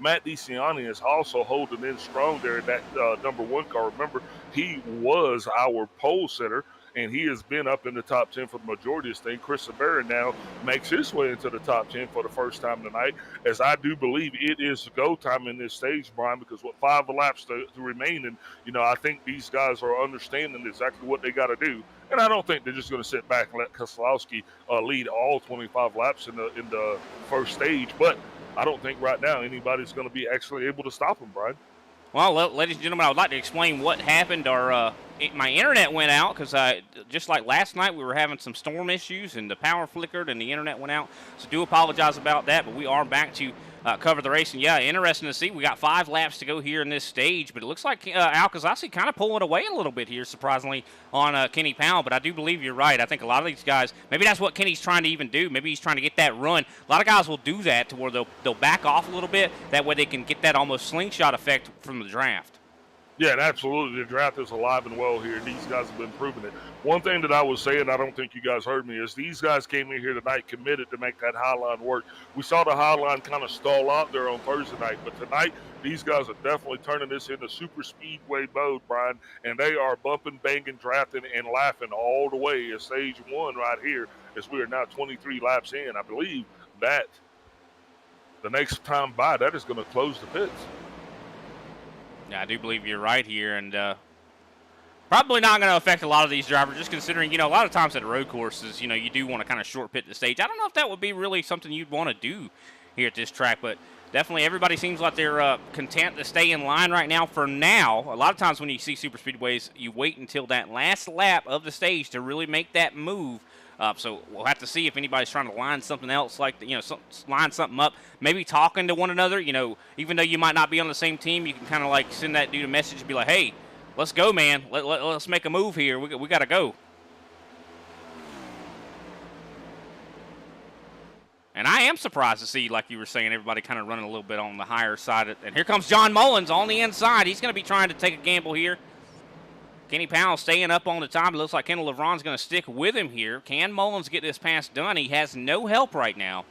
Matt DeCiani is also holding in strong there at that number 1 car. Remember, he was our pole sitter, and he has been up in the top 10 for the majority of this thing. Chris Sabera now makes his way into the top 10 for the first time tonight, as I do believe it is go time in this stage, Brian, because with 5 laps to remain, and I think these guys are understanding exactly what they got to do. And I don't think they're just going to sit back and let Keselowski lead all 25 laps in the first stage. But I don't think right now anybody's going to be actually able to stop him, Brian. Well, ladies and gentlemen, I would like to explain what happened. My internet went out because just like last night, we were having some storm issues and the power flickered and the internet went out. So do apologize about that, but we are back to cover the race. And yeah, interesting to see. We got 5 laps to go here in this stage, but it looks like Al Keselowski kind of pulling away a little bit here, surprisingly, on Kenny Powell. But I do believe you're right. I think a lot of these guys, maybe that's what Kenny's trying to even do. Maybe he's trying to get that run. A lot of guys will do that to where they'll back off a little bit. That way they can get that almost slingshot effect from the draft. Yeah, and absolutely. The draft is alive and well here. These guys have been proving it. One thing that I was saying, I don't think you guys heard me, is these guys came in here tonight committed to make that high line work. We saw the high line kind of stall out there on Thursday night, but tonight these guys are definitely turning this into super speedway mode, Brian, and they are bumping, banging, drafting, and laughing all the way at stage 1 right here as we are now 23 laps in. I believe that the next time by, that is going to close the pits. Yeah, I do believe you're right here, and probably not going to affect a lot of these drivers, just considering, a lot of times at road courses, you do want to kind of short pit the stage. I don't know if that would be really something you'd want to do here at this track, but definitely everybody seems like they're content to stay in line right now for now. A lot of times when you see super speedways, you wait until that last lap of the stage to really make that move. So we'll have to see if anybody's trying to line something else, like line something up, maybe talking to one another. Even though you might not be on the same team, you can kind of like send that dude a message and be like, "Hey, let's go, man. Let's make a move here. We got to go." And I am surprised to see, like you were saying, everybody kind of running a little bit on the higher side. And here comes John Mullins on the inside. He's going to be trying to take a gamble here. Kenny Powell staying up on the top. It looks like Kendall LeBron's going to stick with him here. Can Mullins get this pass done? He has no help right now.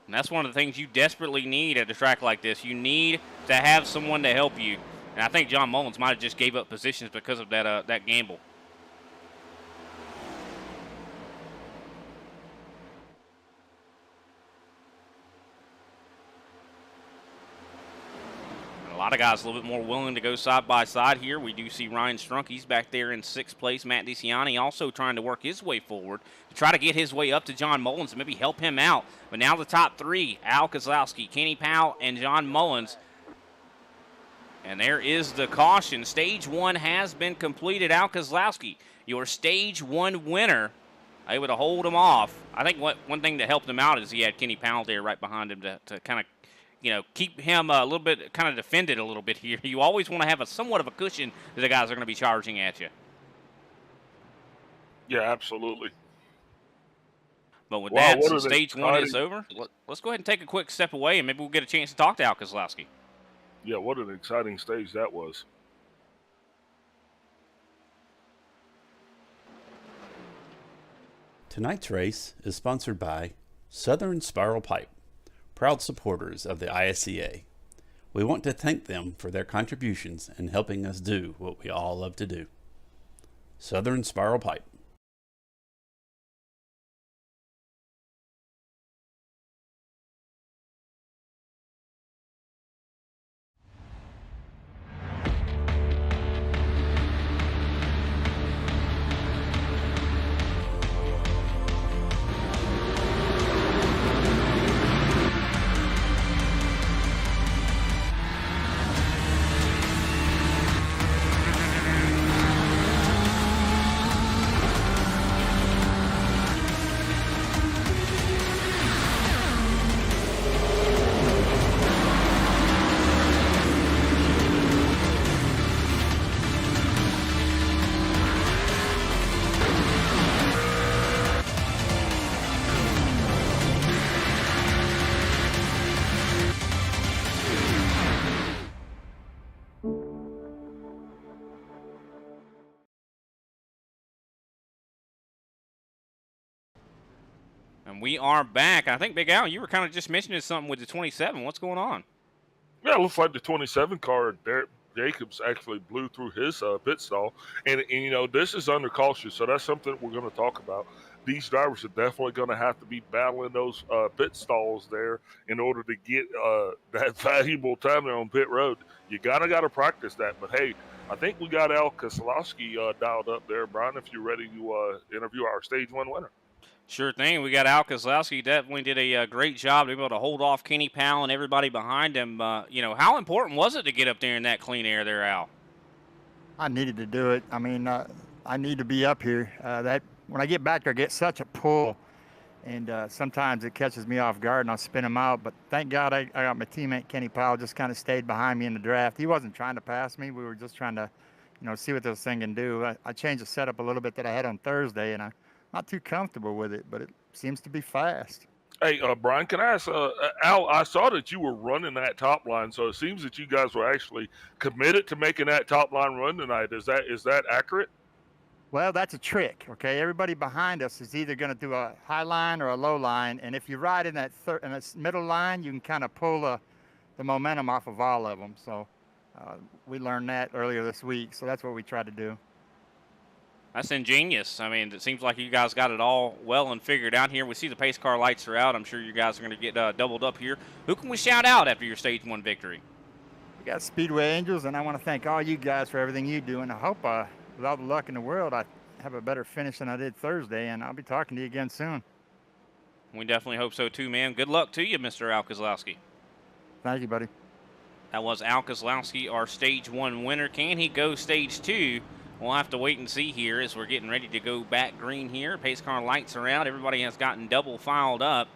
And that's one of the things you desperately need at a track like this. You need to have someone to help you. And I think John Mullins might have just gave up positions because of that gamble. A lot of guys a little bit more willing to go side by side here. We do see Ryan Strunk. He's back there in 6th place. Matt DeCiani also trying to work his way forward to try to get his way up to John Mullins and maybe help him out. But now the top 3, Al Keselowski, Kenny Powell, and John Mullins. And there is the caution. Stage 1 has been completed. Al Keselowski, your Stage 1 winner, able to hold him off. I think one thing that helped him out is he had Kenny Powell there right behind him to kind of keep him a little bit kind of defended a little bit here. You always want to have somewhat of a cushion that the guys are going to be charging at you. Yeah, absolutely. But with that, since stage 1 is over, let's go ahead and take a quick step away, and maybe we'll get a chance to talk to Al Keselowski. Yeah, what an exciting stage that was. Tonight's race is sponsored by Southern Spiral Pipe, proud supporters of the ISCA. We want to thank them for their contributions in helping us do what we all love to do. Southern Spiral Pipe. And we are back. I think, Big Al, you were kind of just mentioning something with the 27. What's going on? Yeah, it looks like the 27 car, Derek Jacobs actually blew through his pit stall. And, this is under caution, so that's something we're going to talk about. These drivers are definitely going to have to be battling those pit stalls there in order to get that valuable time there on pit road. You got to practice that. But, hey, I think we got Al Koslowski dialed up there, Brian, if you're ready to interview our Stage 1 winner. Sure thing. We got Al Koslowski. Definitely did a great job to be able to hold off Kenny Powell and everybody behind him. How important was it to get up there in that clean air there, Al? I needed to do it. I mean, I need to be up here. That when I get back there, I get such a pull, and sometimes it catches me off guard, and I'll spin him out. But thank God I got my teammate Kenny Powell just kind of stayed behind me in the draft. He wasn't trying to pass me. We were just trying to, see what this thing can do. I changed the setup a little bit that I had on Thursday, and I'm not too comfortable with it, but it seems to be fast. Hey, Brian, can I ask, Al, I saw that you were running that top line, so it seems that you guys were actually committed to making that top line run tonight. Is that accurate? Well, that's a trick, okay? Everybody behind us is either going to do a high line or a low line, and if you ride in that middle line, you can kind of pull the momentum off of all of them. So we learned that earlier this week, so that's what we tried to do. That's ingenious. I mean, it seems like you guys got it all well and figured out here. We see the pace car lights are out. I'm sure you guys are going to get doubled up here. Who can we shout out after your Stage 1 victory? We got Speedway Angels, and I want to thank all you guys for everything you do, and I hope with all the luck in the world, I have a better finish than I did Thursday, and I'll be talking to you again soon. We definitely hope so too, man. Good luck to you, Mr. Al Koslowski. Thank you, buddy. That was Al Koslowski, our Stage 1 winner. Can he go Stage 2? We'll have to wait and see here as we're getting ready to go back green here. Pace car lights are out. Everybody has gotten double filed up.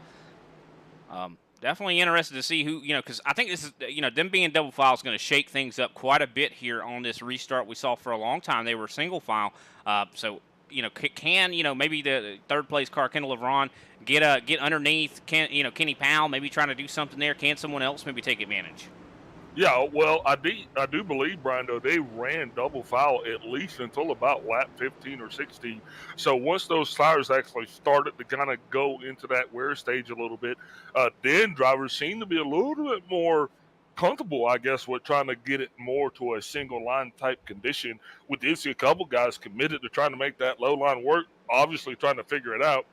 Definitely interested to see who, because I think this is, them being double file is going to shake things up quite a bit here on this restart. We saw for a long time they were single file. So, can maybe the third place car, Kendall LeBron, get underneath Kenny Powell, maybe trying to do something there? Can someone else maybe take advantage? Yeah, well, I do believe, Brian, though, they ran double foul at least until about lap 15 or 16. So once those tires actually started to kind of go into that wear stage a little bit, then drivers seem to be a little bit more comfortable, I guess, with trying to get it more to a single line type condition. We did see a couple guys committed to trying to make that low line work, obviously trying to figure it out.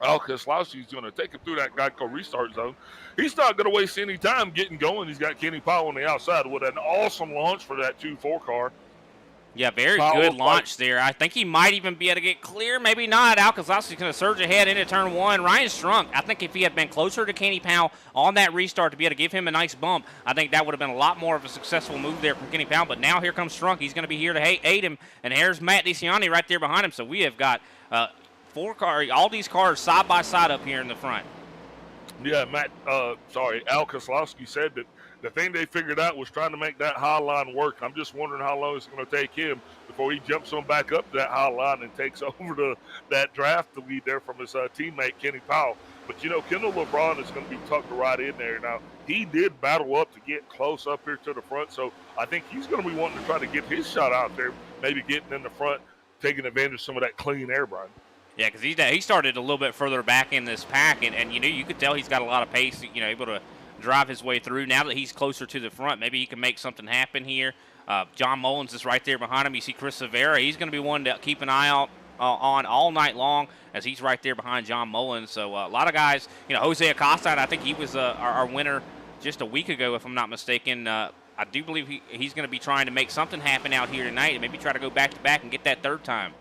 Al Koslowski's going to take him through that Geico restart zone. He's not going to waste any time getting going. He's got Kenny Powell on the outside with an awesome launch for that 2-4 car. Yeah, very good launch there. I think he might even be able to get clear. Maybe not. Al Koslowski's going to surge ahead into turn 1. Ryan Strunk, I think if he had been closer to Kenny Powell on that restart to be able to give him a nice bump, I think that would have been a lot more of a successful move there from Kenny Powell. But now here comes Strunk. He's going to be here to aid him. And here's Matt DeCiani right there behind him. So we have got all these cars side by side up here in the front. Yeah, Al Koslowski said that the thing they figured out was trying to make that high line work. I'm just wondering how long it's going to take him before he jumps on back up to that high line and takes over that draft to lead there from his teammate Kenny Powell. But, Kendall LeBron is going to be tucked right in there. Now, he did battle up to get close up here to the front, so I think he's going to be wanting to try to get his shot out there, maybe getting in the front, taking advantage of some of that clean air, Brian. Yeah, because he started a little bit further back in this pack, and you could tell he's got a lot of pace, able to drive his way through. Now that he's closer to the front, maybe he can make something happen here. John Mullins is right there behind him. You see Chris Severa. He's going to be one to keep an eye out on all night long as he's right there behind John Mullins. So a lot of guys, Jose Acosta, I think he was our winner just a week ago, if I'm not mistaken. I do believe he's going to be trying to make something happen out here tonight and maybe try to go back-to-back and get that third time.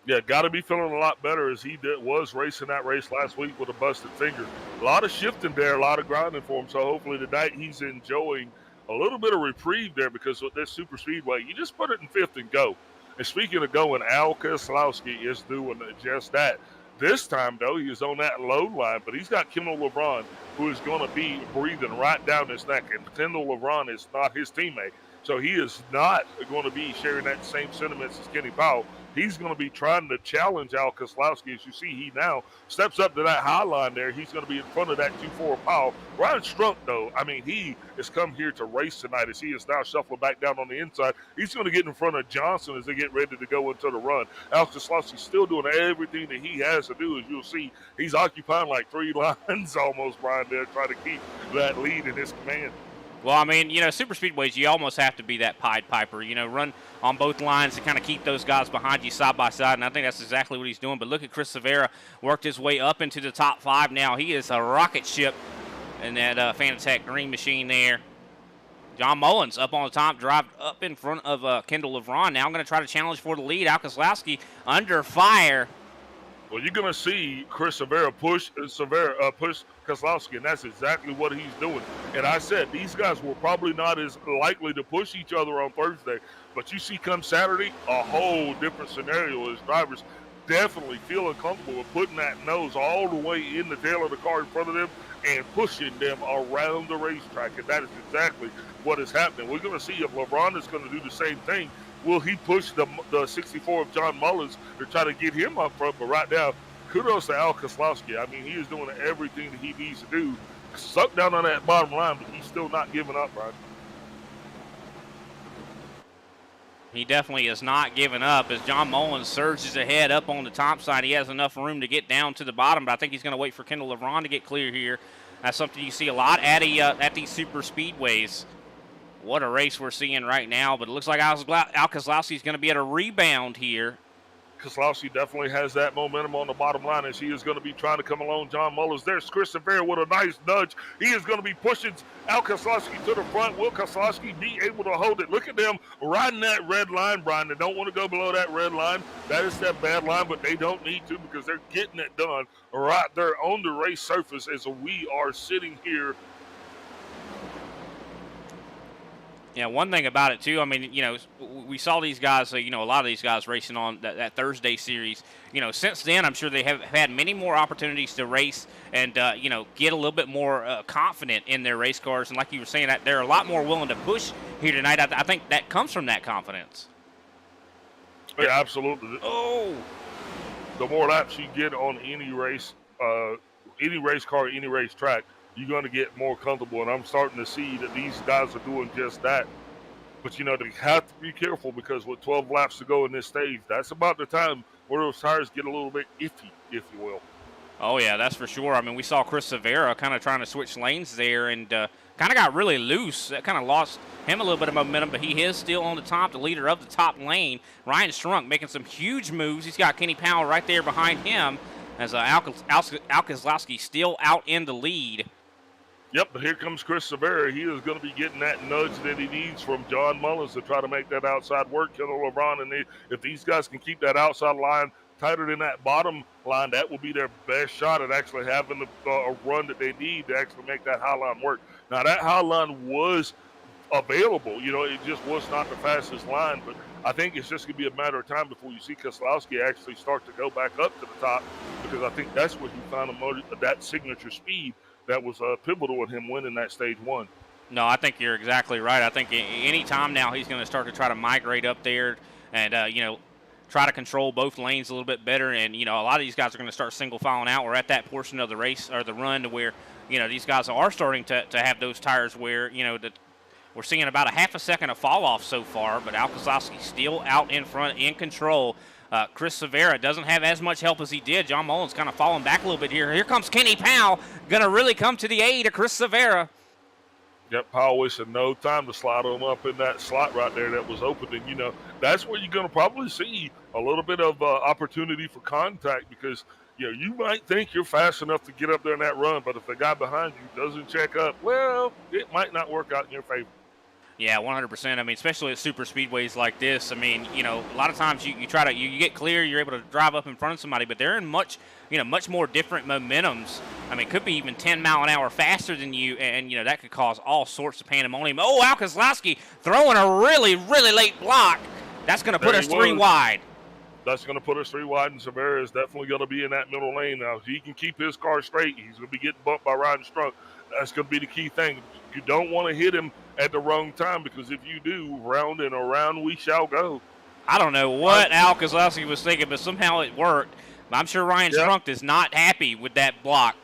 Yeah, got to be feeling a lot better as he was racing that race last week with a busted finger. A lot of shifting there, a lot of grinding for him. So hopefully tonight he's enjoying a little bit of reprieve there, because with this super speedway, you just put it in fifth and go. And speaking of going, Al Koslowski is doing just that. This time, though, he is on that low line, but he's got Kendall LeBron, who is going to be breathing right down his neck. And Kendall LeBron is not his teammate. So he is not going to be sharing that same sentiments as Kenny Powell. he's going to be trying to challenge Al Kozlowski. As you see, he now steps up to that high line there. He's going to be in front of that 2-4 pile. Ryan Strunk, though, I mean, he has come here to race tonight as he is now shuffling back down on the inside. He's going to get in front of Johnson as they get ready to go into the run. Al Kozlowski's still doing everything that he has to do. As you'll see, he's occupying like 3 lines almost, Brian, there, trying to keep that lead in his command. Well, I mean, super speedways, you almost have to be that Pied Piper, run on both lines to kind of keep those guys behind you side by side, and I think that's exactly what he's doing. But look at Chris Severa, worked his way up into the top 5 now. He is a rocket ship in that Fanatec green machine there. John Mullins up on the top, drive up in front of Kendall LeBron. Now I'm going to try to challenge for the lead. Al Kozlowski under fire. Well, you're going to see Chris Severa push Kozlowski, and that's exactly what he's doing. And I said these guys were probably not as likely to push each other on Thursday, but you see come Saturday, a whole different scenario as drivers definitely feeling comfortable with putting that nose all the way in the tail of the car in front of them and pushing them around the racetrack, and that is exactly what is happening. We're going to see if LeBron is going to do the same thing. Will he push the 64 of John Mullins to try to get him up front? But right now, kudos to Al Kozlowski. I mean, he is doing everything that he needs to do. Suck down on that bottom line, but he's still not giving up, Brian. He definitely is not giving up as John Mullins surges ahead up on the top side. He has enough room to get down to the bottom, but I think he's going to wait for Kendall LeBron to get clear here. That's something you see a lot at these super speedways. What a race we're seeing right now, but it looks like Al Kozlowski is going to be at a rebound here. Kozlowski definitely has that momentum on the bottom line as he is going to be trying to come along John Mullins. There's Chris Severa with a nice nudge. He is going to be pushing Al Kozlowski to the front. Will Kozlowski be able to hold it? Look at them riding that red line, Brian. They don't want to go below that red line. That is that bad line, but they don't need to because they're getting it done right there on the race surface as we are sitting here. Yeah, one thing about it, too, I mean, we saw these guys, a lot of these guys racing on that Thursday series. Since then, I'm sure they have had many more opportunities to race and, get a little bit more confident in their race cars. And like you were saying, that they're a lot more willing to push here tonight. I think that comes from that confidence. Yeah, absolutely. Oh! The more laps you get on any race car, any race track, you're going to get more comfortable, and I'm starting to see that these guys are doing just that. But, they have to be careful because with 12 laps to go in this stage, that's about the time where those tires get a little bit iffy, if you will. Oh, yeah, that's for sure. I mean, we saw Chris Severa kind of trying to switch lanes there and kind of got really loose. That kind of lost him a little bit of momentum, but he is still on the top, the leader of the top lane. Ryan Strunk making some huge moves. He's got Kenny Powell right there behind him as Al Kozlowski still out in the lead. Yep, but here comes Chris Severa. He is going to be getting that nudge that he needs from John Mullins to try to make that outside work. Kendall LeBron, and if these guys can keep that outside line tighter than that bottom line, that will be their best shot at actually having a run that they need to actually make that high line work. Now, that high line was available. It just was not the fastest line, but I think it's just going to be a matter of time before you see Kozlowski actually start to go back up to the top because I think that's where he found that signature speed that was pivotal in him winning that stage one. No, I think you're exactly right. I think any time now he's going to start to try to migrate up there and, try to control both lanes a little bit better. And, a lot of these guys are going to start single filing out. We're at that portion of the race or the run to where, these guys are starting to have those tires where, that we're seeing about a half a second of fall off so far, but Al Kozlowski still out in front in control. Chris Severa doesn't have as much help as he did. John Mullins kind of falling back a little bit here. Here comes Kenny Powell, going to really come to the aid of Chris Severa. Yep, Powell wasted no time to slide him up in that slot right there that was open. And, that's where you're going to probably see a little bit of opportunity for contact because, you might think you're fast enough to get up there in that run, but if the guy behind you doesn't check up, well, it might not work out in your favor. Yeah, 100%. I mean, especially at super speedways like this. I mean, a lot of times you try to you get clear, you're able to drive up in front of somebody, but they're in much more different momentums. I mean, it could be even 10 mile an hour faster than you, and that could cause all sorts of pandemonium. Oh, Al Kozlowski throwing a really, really late block. That's going to put us 3 wide. That's going to put us 3 wide, and Severa is definitely going to be in that middle lane now. If he can keep his car straight, he's going to be getting bumped by Ryan Strunk. That's going to be the key thing. You don't want to hit him at the wrong time because if you do, round and around we shall go. I don't know what Al Kozlowski was thinking, but somehow it worked. I'm sure Ryan Strunk is not happy with that block.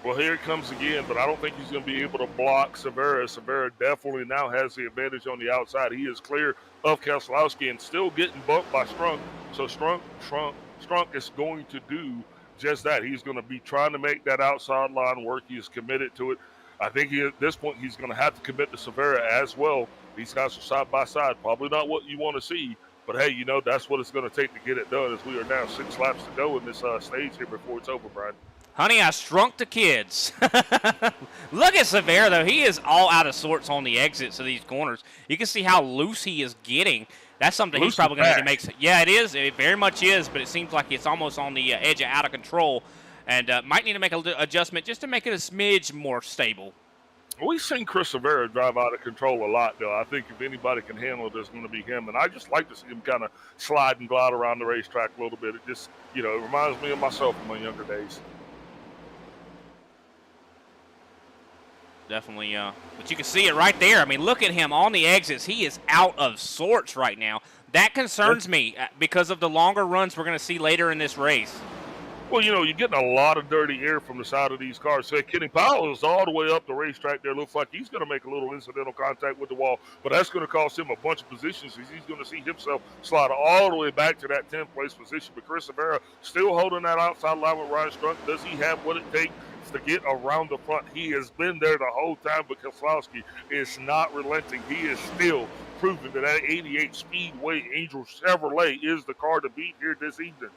Well, here it comes again, but I don't think he's going to be able to block Severa. Severa definitely now has the advantage on the outside. He is clear of Keselowski and still getting bumped by Strunk. So Strunk is going to do just that. He's going to be trying to make that outside line work. He is committed to it. I think at this point he's going to have to commit to Severa as well. These guys are side by side. Probably not what you want to see, but hey, that's what it's going to take to get it done, as we are now 6 laps to go in this stage here before it's over, Brian. Honey, I shrunk the kids. Look at Severa, though. He is all out of sorts on the exits of these corners. You can see how loose he is getting. That's something he's probably going to need to make. Yeah, it is. It very much is, but it seems like it's almost on the edge of out of control, and might need to make an adjustment just to make it a smidge more stable. We've seen Chris Severa drive out of control a lot, though. I think if anybody can handle it, it's going to be him. And I just like to see him kind of slide and glide around the racetrack a little bit. It just, it reminds me of myself in my younger days. Definitely, but you can see it right there. I mean, look at him on the exits. He is out of sorts right now. That concerns me because of the longer runs we're going to see later in this race. Well, you're getting a lot of dirty air from the side of these cars. So Kenny Powell is all the way up the racetrack there. Looks like he's going to make a little incidental contact with the wall, but that's going to cost him a bunch of positions. He's going to see himself slide all the way back to that 10th place position. But Chris Severa still holding that outside line with Ryan Strunk. Does he have what it takes to get around the front? He has been there the whole time, but Keselowski is not relenting. He is still proving that 88 Speedway Angel Chevrolet is the car to beat here this evening.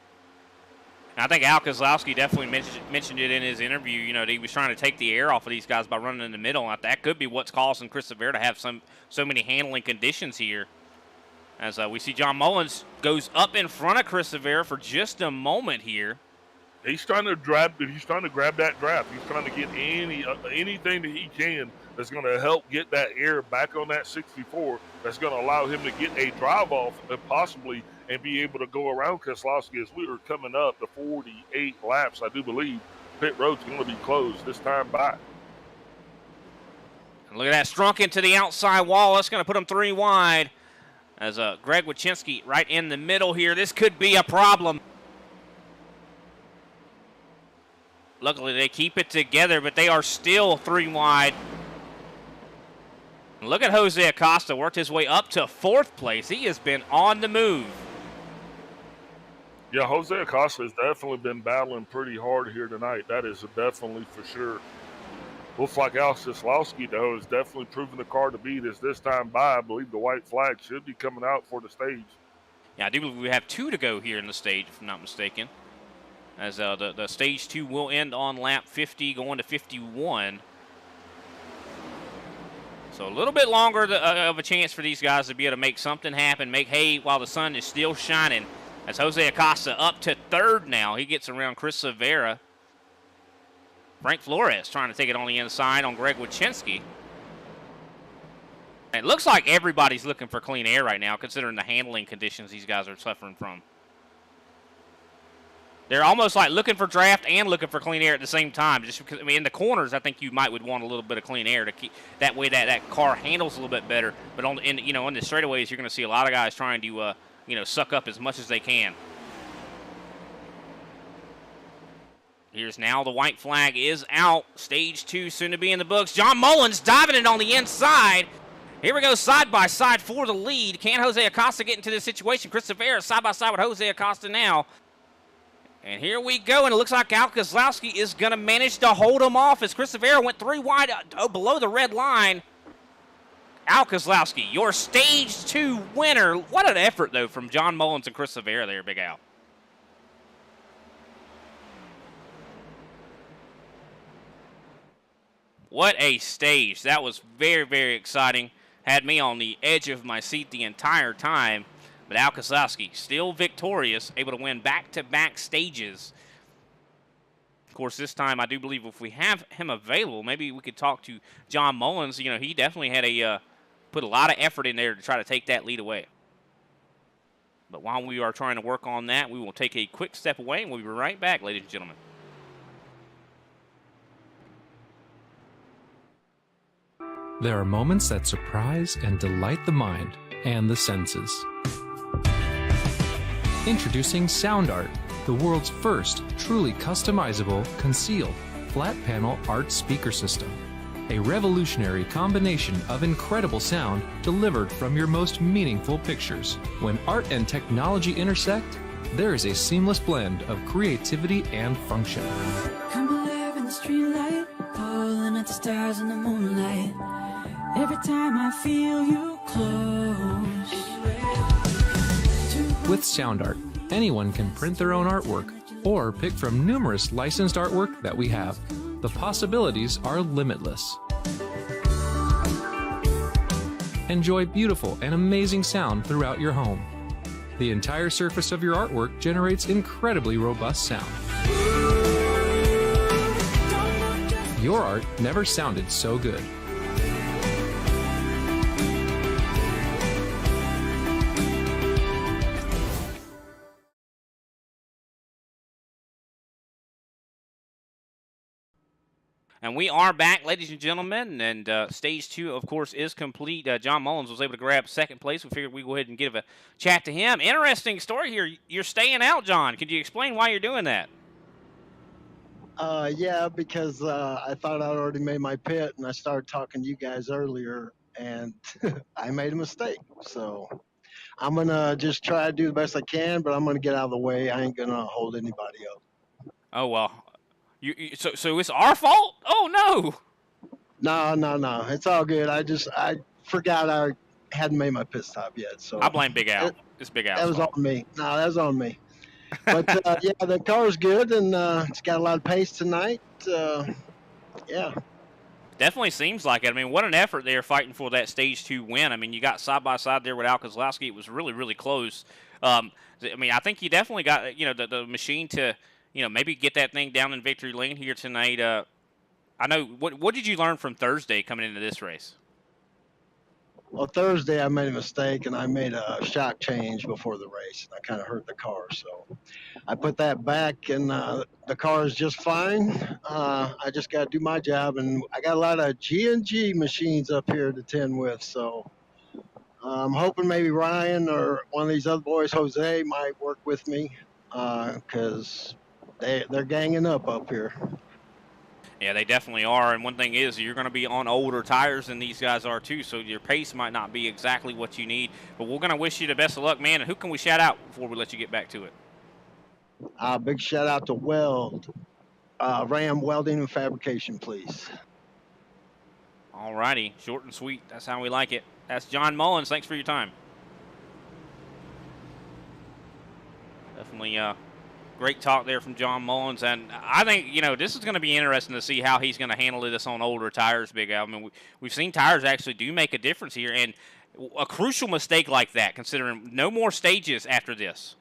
I think Al Kozlowski definitely mentioned it in his interview, that he was trying to take the air off of these guys by running in the middle. That could be what's causing Chris Severa to have so many handling conditions here. As we see John Mullins goes up in front of Chris Severa for just a moment here. He's trying to grab that draft. He's trying to get anything that he can that's going to help get that air back on that 64. That's going to allow him to get a drive off possibly and be able to go around Keselowski as we are coming up to 48 laps. I do believe pit road's going to be closed this time by. And look at that, Strunk into the outside wall. That's going to put him 3 wide. As Greg Wyszynski right in the middle here. This could be a problem. Luckily, they keep it together, but they are still 3 wide. And look at Jose Acosta, worked his way up to 4th place. He has been on the move. Yeah, Jose Acosta has definitely been battling pretty hard here tonight. That is definitely for sure. Looks like Al Kozlowski, though, has definitely proven the car to beat us this time by. I believe the white flag should be coming out for the stage. Yeah, I do believe we have 2 to go here in the stage, if I'm not mistaken. As the stage 2 will end on lap 50, going to 51. So a little bit longer of a chance for these guys to be able to make something happen, make hay while the sun is still shining. As Jose Acosta up to 3rd now. He gets around Chris Severa. Frank Flores trying to take it on the inside on Greg Wyszynski. It looks like everybody's looking for clean air right now, considering the handling conditions these guys are suffering from. They're almost like looking for draft and looking for clean air at the same time. Just because, in the corners, I think you would want a little bit of clean air to keep that way that car handles a little bit better. But on the straightaways, you're going to see a lot of guys trying to suck up as much as they can. Here's now the white flag is out. Stage 2 soon to be in the books. John Mullins diving it on the inside. Here we go, side by side for the lead. Can Jose Acosta get into this situation? Chris Severa side by side with Jose Acosta now. And here we go, and it looks like Al Kozlowski is going to manage to hold him off as Chris Severa went 3 wide below the red line. Al Kozlowski, your Stage 2 winner. What an effort, though, from John Mullins and Chris Severa there, Big Al. What a stage. That was very, very exciting. Had me on the edge of my seat the entire time. But Al Kozlowski still victorious, able to win back-to-back stages. Of course, this time I do believe if we have him available, maybe we could talk to John Mullins. He definitely had put a lot of effort in there to try to take that lead away. But while we are trying to work on that, we will take a quick step away, and we'll be right back, ladies and gentlemen. There are moments that surprise and delight the mind and the senses. Introducing SoundArt, the world's first truly customizable, concealed, flat panel art speaker system. A revolutionary combination of incredible sound delivered from your most meaningful pictures. When art and technology intersect, there is a seamless blend of creativity and function. Come alive in the streetlight, pulling at the stars in the moonlight. Every time I feel you close. With SoundArt, anyone can print their own artwork or pick from numerous licensed artwork that we have. The possibilities are limitless. Enjoy beautiful and amazing sound throughout your home. The entire surface of your artwork generates incredibly robust sound. Your art never sounded so good. And we are back, ladies and gentlemen, and stage 2, of course, is complete. John Mullins was able to grab second place. We figured we'd go ahead and give a chat to him. Interesting story here. You're staying out, John. Could you explain why you're doing that? Yeah, because I thought I'd already made my pit, and I started talking to you guys earlier, and I made a mistake. So I'm going to just try to do the best I can, but I'm going to get out of the way. I ain't going to hold anybody up. Oh, well. So it's our fault? Oh, no. No. It's all good. I forgot I hadn't made my pit stop yet. So I blame Big Al. It's Big Al's That was fault. on me. No, that was on me. But yeah, the car's good, and it's got a lot of pace tonight. Yeah. Definitely seems like it. I mean, what an effort they're fighting for that stage 2 win. I mean, you got side by side there with Al Kozlowski. It was really, really close. I mean, I think you definitely got the machine to maybe get that thing down in victory lane here tonight. I know. What did you learn from Thursday coming into this race? Well, Thursday I made a mistake, and I made a shock change before the race, and I kind of hurt the car. So I put that back, and the car is just fine. I just got to do my job, and I got a lot of G&G machines up here to tend with. So I'm hoping maybe Ryan or one of these other boys, Jose, might work with me because they're ganging up here. Yeah, they definitely are. And one thing is, you're going to be on older tires than these guys are, too, so your pace might not be exactly what you need. But we're going to wish you the best of luck, man. And who can we shout out before we let you get back to it? Big shout out to Weld, Ram Welding and Fabrication, please. All righty. Short and sweet. That's how we like it. That's John Mullins. Thanks for your time. Definitely great talk there from John Mullins, and I think this is going to be interesting to see how he's going to handle this on older tires, Big Al. I mean, we've seen tires actually do make a difference here, and a crucial mistake like that, considering no more stages after this.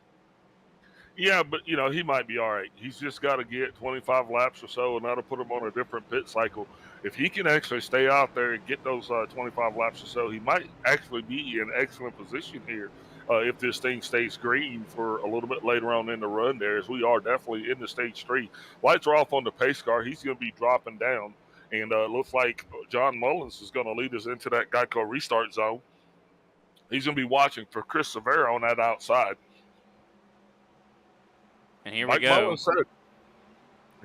Yeah, but he might be all right. He's just got to get 25 laps or so, and that'll put him on a different pit cycle. If he can actually stay out there and get those 25 laps or so, he might actually be in excellent position here. If this thing stays green for a little bit later on in the run there, as we are definitely in the stage 3. Lights are off on the pace car. He's going to be dropping down. And looks like John Mullins is going to lead us into that Geico restart zone. He's going to be watching for Chris Severa on that outside. And here like we go. Mullins said,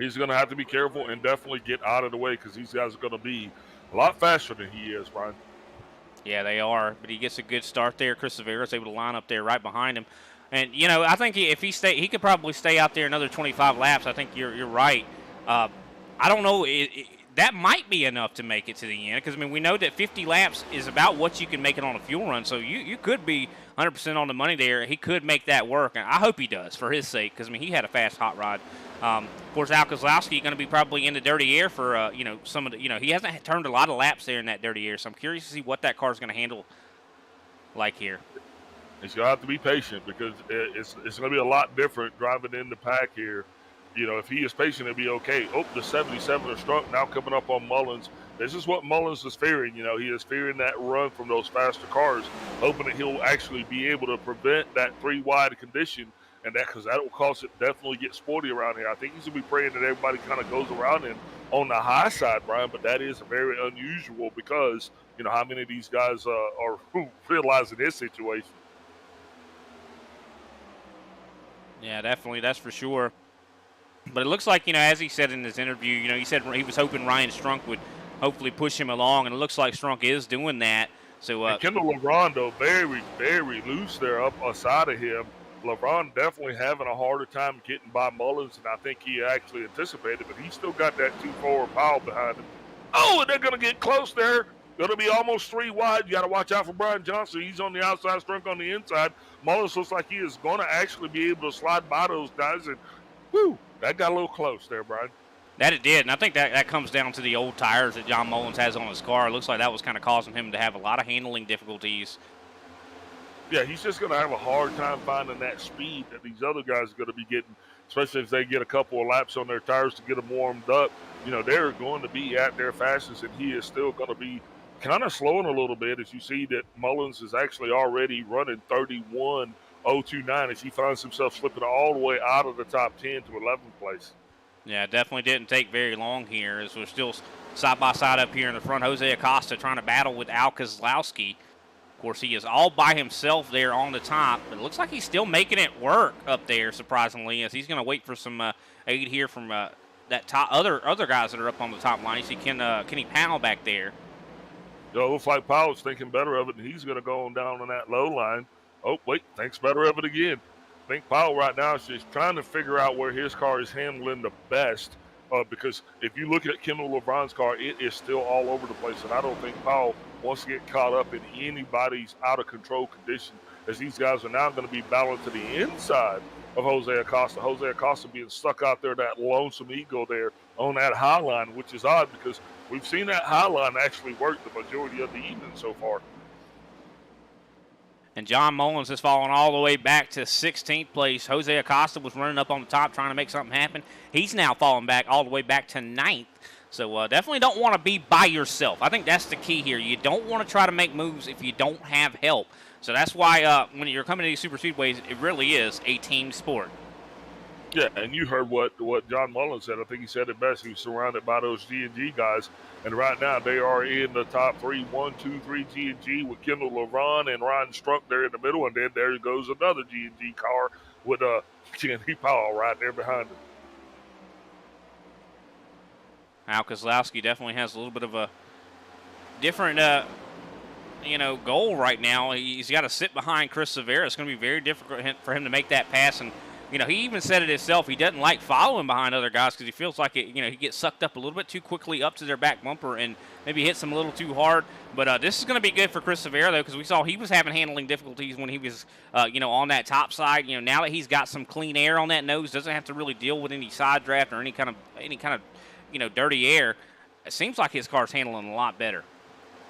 he's going to have to be careful and definitely get out of the way because these guys are going to be a lot faster than he is, Brian. Yeah, they are, but he gets a good start there. Chris Severa is able to line up there right behind him. And, I think if he could probably stay out there another 25 laps. I think you're right. I don't know. That might be enough to make it to the end because, we know that 50 laps is about what you can make it on a fuel run. So you could be 100% on the money there. He could make that work, and I hope he does for his sake because, he had a fast hot rod. Of course, Al Kozlowski going to be probably in the dirty air for, some of the, he hasn't turned a lot of laps there in that dirty air. So I'm curious to see what that car is going to handle like here. He's going to have to be patient because it's going to be a lot different driving in the pack here. If he is patient, it'll be okay. Oh, the 77 are struck, now coming up on Mullins. This is what Mullins is fearing. He is fearing that run from those faster cars, hoping that he'll actually be able to prevent that 3-wide condition, and because that will cause it definitely get sporty around here. I think he's going to be praying that everybody kind of goes around him on the high side, Brian, but that is very unusual because, how many of these guys are realizing this situation. Yeah, definitely. That's for sure. But it looks like, as he said in his interview, he said he was hoping Ryan Strunk would hopefully push him along, and it looks like Strunk is doing that. So, And Kendall LeBron, though, very, very loose there up aside of him. LeBron definitely having a harder time getting by Mullins than I think he actually anticipated, but he's still got that 2-4 pile behind him. Oh, and they're going to get close there. Going to be almost 3 wide. You got to watch out for Brian Johnson. He's on the outside, Strunk on the inside. Mullins looks like he is going to actually be able to slide by those guys, and whew, that got a little close there, Brian. That it did, and I think that comes down to the old tires that John Mullins has on his car. It looks like that was kind of causing him to have a lot of handling difficulties. Yeah, he's just going to have a hard time finding that speed that these other guys are going to be getting, especially if they get a couple of laps on their tires to get them warmed up. They're going to be at their fastest, and he is still going to be kind of slowing a little bit as you see that Mullins is actually already running 31.029 as he finds himself slipping all the way out of the top 10 to 11th place. Yeah, definitely didn't take very long here as we're still side by side up here in the front. Jose Acosta trying to battle with Al Kozlowski. Of course, he is all by himself there on the top, but it looks like he's still making it work up there, surprisingly, as he's going to wait for some aid here from that top other guys that are up on the top line. You see Kenny Powell back there. It looks like Powell's thinking better of it, and he's going to go on down on that low line. Oh, wait, thinks better of it again. I think Powell right now is just trying to figure out where his car is handling the best because if you look at Kendall LeBron's car, it is still all over the place, and I don't think Powell wants to get caught up in anybody's out-of-control condition as these guys are now going to be battling to the inside of Jose Acosta. Jose Acosta being stuck out there, that lonesome eagle there on that high line, which is odd because we've seen that high line actually work the majority of the evening so far. And John Mullins has fallen all the way back to 16th place. Jose Acosta was running up on the top trying to make something happen. He's now fallen back all the way back to 9th. So definitely don't want to be by yourself. I think that's the key here. You don't want to try to make moves if you don't have help. So that's why when you're coming to these super speedways, it really is a team sport. Yeah, and you heard what John Mullins said. I think he said it best. He was surrounded by those G&G guys, and right now they are in the top 3, 1, 2, 3 G&G with Kendall LeBron and Ryan Strunk there in the middle, and then there goes another G&G car with Kenny Powell right there behind him. Al Kozlowski definitely has a little bit of a different, goal right now. He's got to sit behind Chris Severa. It's going to be very difficult for him to make that pass. And, he even said it himself. He doesn't like following behind other guys because he feels like he gets sucked up a little bit too quickly up to their back bumper and maybe hits them a little too hard. But this is going to be good for Chris Severa, though, because we saw he was having handling difficulties when he was, on that top side. Now that he's got some clean air on that nose, doesn't have to really deal with any side draft or any kind of dirty air. It seems like his car's handling a lot better.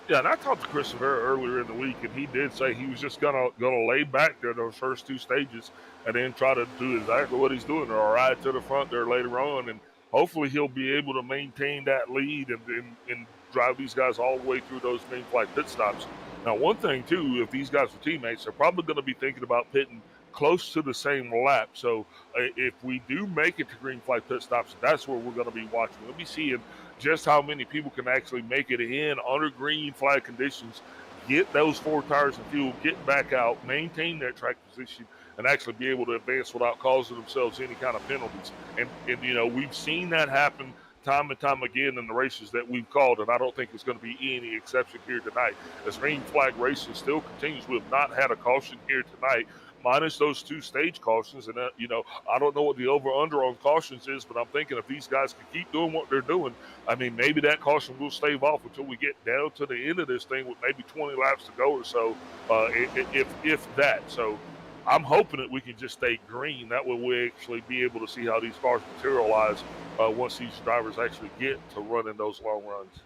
Yeah, and I talked to Chris Severa earlier in the week, and he did say he was just gonna lay back there those first 2 stages and then try to do exactly what he's doing, or ride to the front there later on, and hopefully he'll be able to maintain that lead and drive these guys all the way through those main flight pit stops. Now, one thing too, if these guys are teammates, they're probably going to be thinking about pitting close to the same lap. So if we do make it to green flag pit stops, that's where we're going to be watching. We'll be seeing just how many people can actually make it in under green flag conditions, get those 4 tires in fuel, get back out, maintain their track position, and actually be able to advance without causing themselves any kind of penalties. And we've seen that happen time and time again in the races that we've called, and I don't think it's going to be any exception here tonight. As green flag racing still continues, we have not had a caution here tonight, minus those 2 stage cautions. And, I don't know what the over-under on cautions is, but I'm thinking if these guys can keep doing what they're doing, I mean, maybe that caution will stave off until we get down to the end of this thing with maybe 20 laps to go or so, if that. So I'm hoping that we can just stay green. That way we actually be able to see how these cars materialize once these drivers actually get to running those long runs.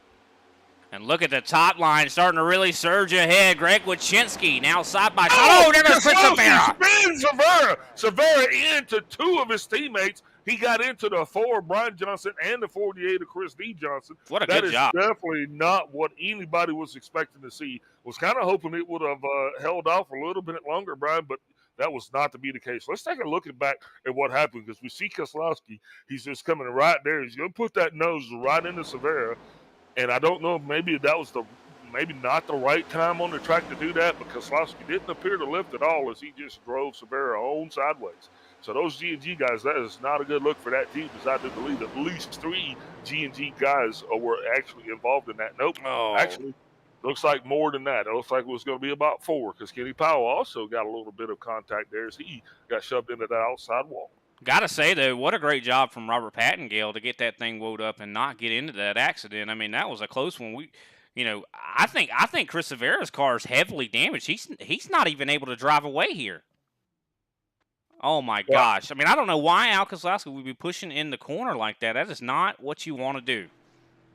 And look at the top line starting to really surge ahead. Greg Wachinski now side by side. Oh, there goes Chris Severa. Spins Severa into 2 of his teammates. He got into the 4 of Brian Johnson and the 48 of Chris D. Johnson. What a good job. That is definitely not what anybody was expecting to see. Was kind of hoping it would have held off a little bit longer, Brian, but that was not to be the case. Let's take a look back at what happened because we see Kozlowski. He's just coming right there. He's going to put that nose right into Severa. And I don't know if maybe that was maybe not the right time on the track to do that, but Kozlowski didn't appear to lift at all as he just drove Severa on sideways. So those G&G guys, that is not a good look for that team, because I do believe at least 3 G&G guys were actually involved in that. Nope, Oh, actually, looks like more than that. It looks like it was going to be about 4, because Kenny Powell also got a little bit of contact there as he got shoved into that outside wall. gotta say though, what a great job from Robert Pattengale to get that thing wound up and not get into that accident. I mean, that was a close one. I think Chris Severa's car is heavily damaged. He's not even able to drive away here. Oh my Well, gosh! I mean, I don't know why Al Kozlowski would be pushing in the corner like that. That is not what you want to do.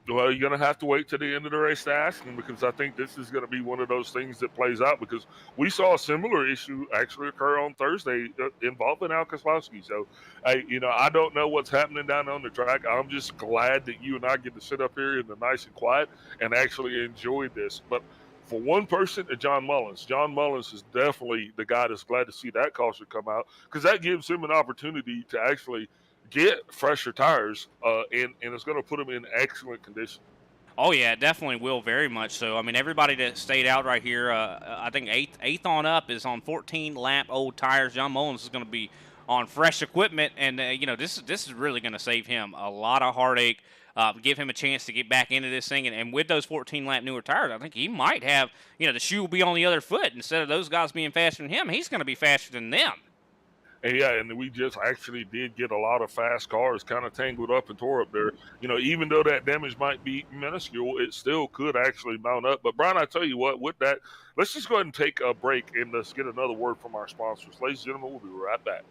Well, you're going to have to wait to the end of the race to ask him, because I think this is going to be one of those things that plays out, because we saw a similar issue actually occur on Thursday involving Al Kozlowski. So, I don't know what's happening down on the track. I'm just glad that you and I get to sit up here in the nice and quiet and actually enjoy this. But for one person, John Mullins. John Mullins is definitely the guy that's glad to see that caution come out, because that gives him an opportunity to actually get fresher tires, and it's going to put them in excellent condition. Oh yeah, it definitely will, very much so. I mean, everybody that stayed out right here, I think eighth on up is on 14 lap old tires. John Mullins is going to be on fresh equipment, and this is really going to save him a lot of heartache. Give him a chance to get back into this thing, and with those 14 lap newer tires, I think he might have, the shoe will be on the other foot. Instead of those guys being faster than him, he's going to be faster than them. And yeah, and we just actually did get a lot of fast cars kind of tangled up and tore up there. Even though that damage might be minuscule, it still could actually mount up. But Brian, I tell you what, with that, let's just go ahead and take a break and let's get another word from our sponsors. Ladies and gentlemen, we'll be right back.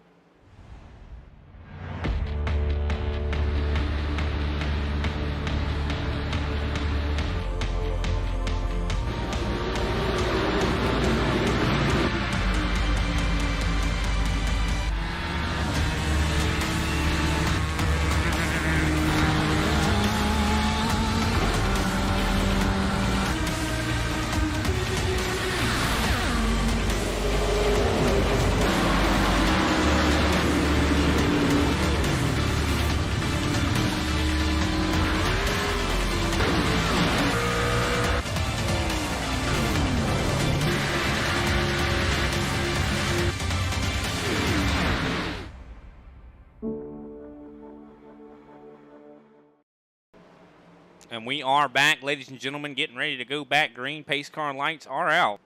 And we are back, ladies and gentlemen, getting ready to go back green. Pace car lights are out.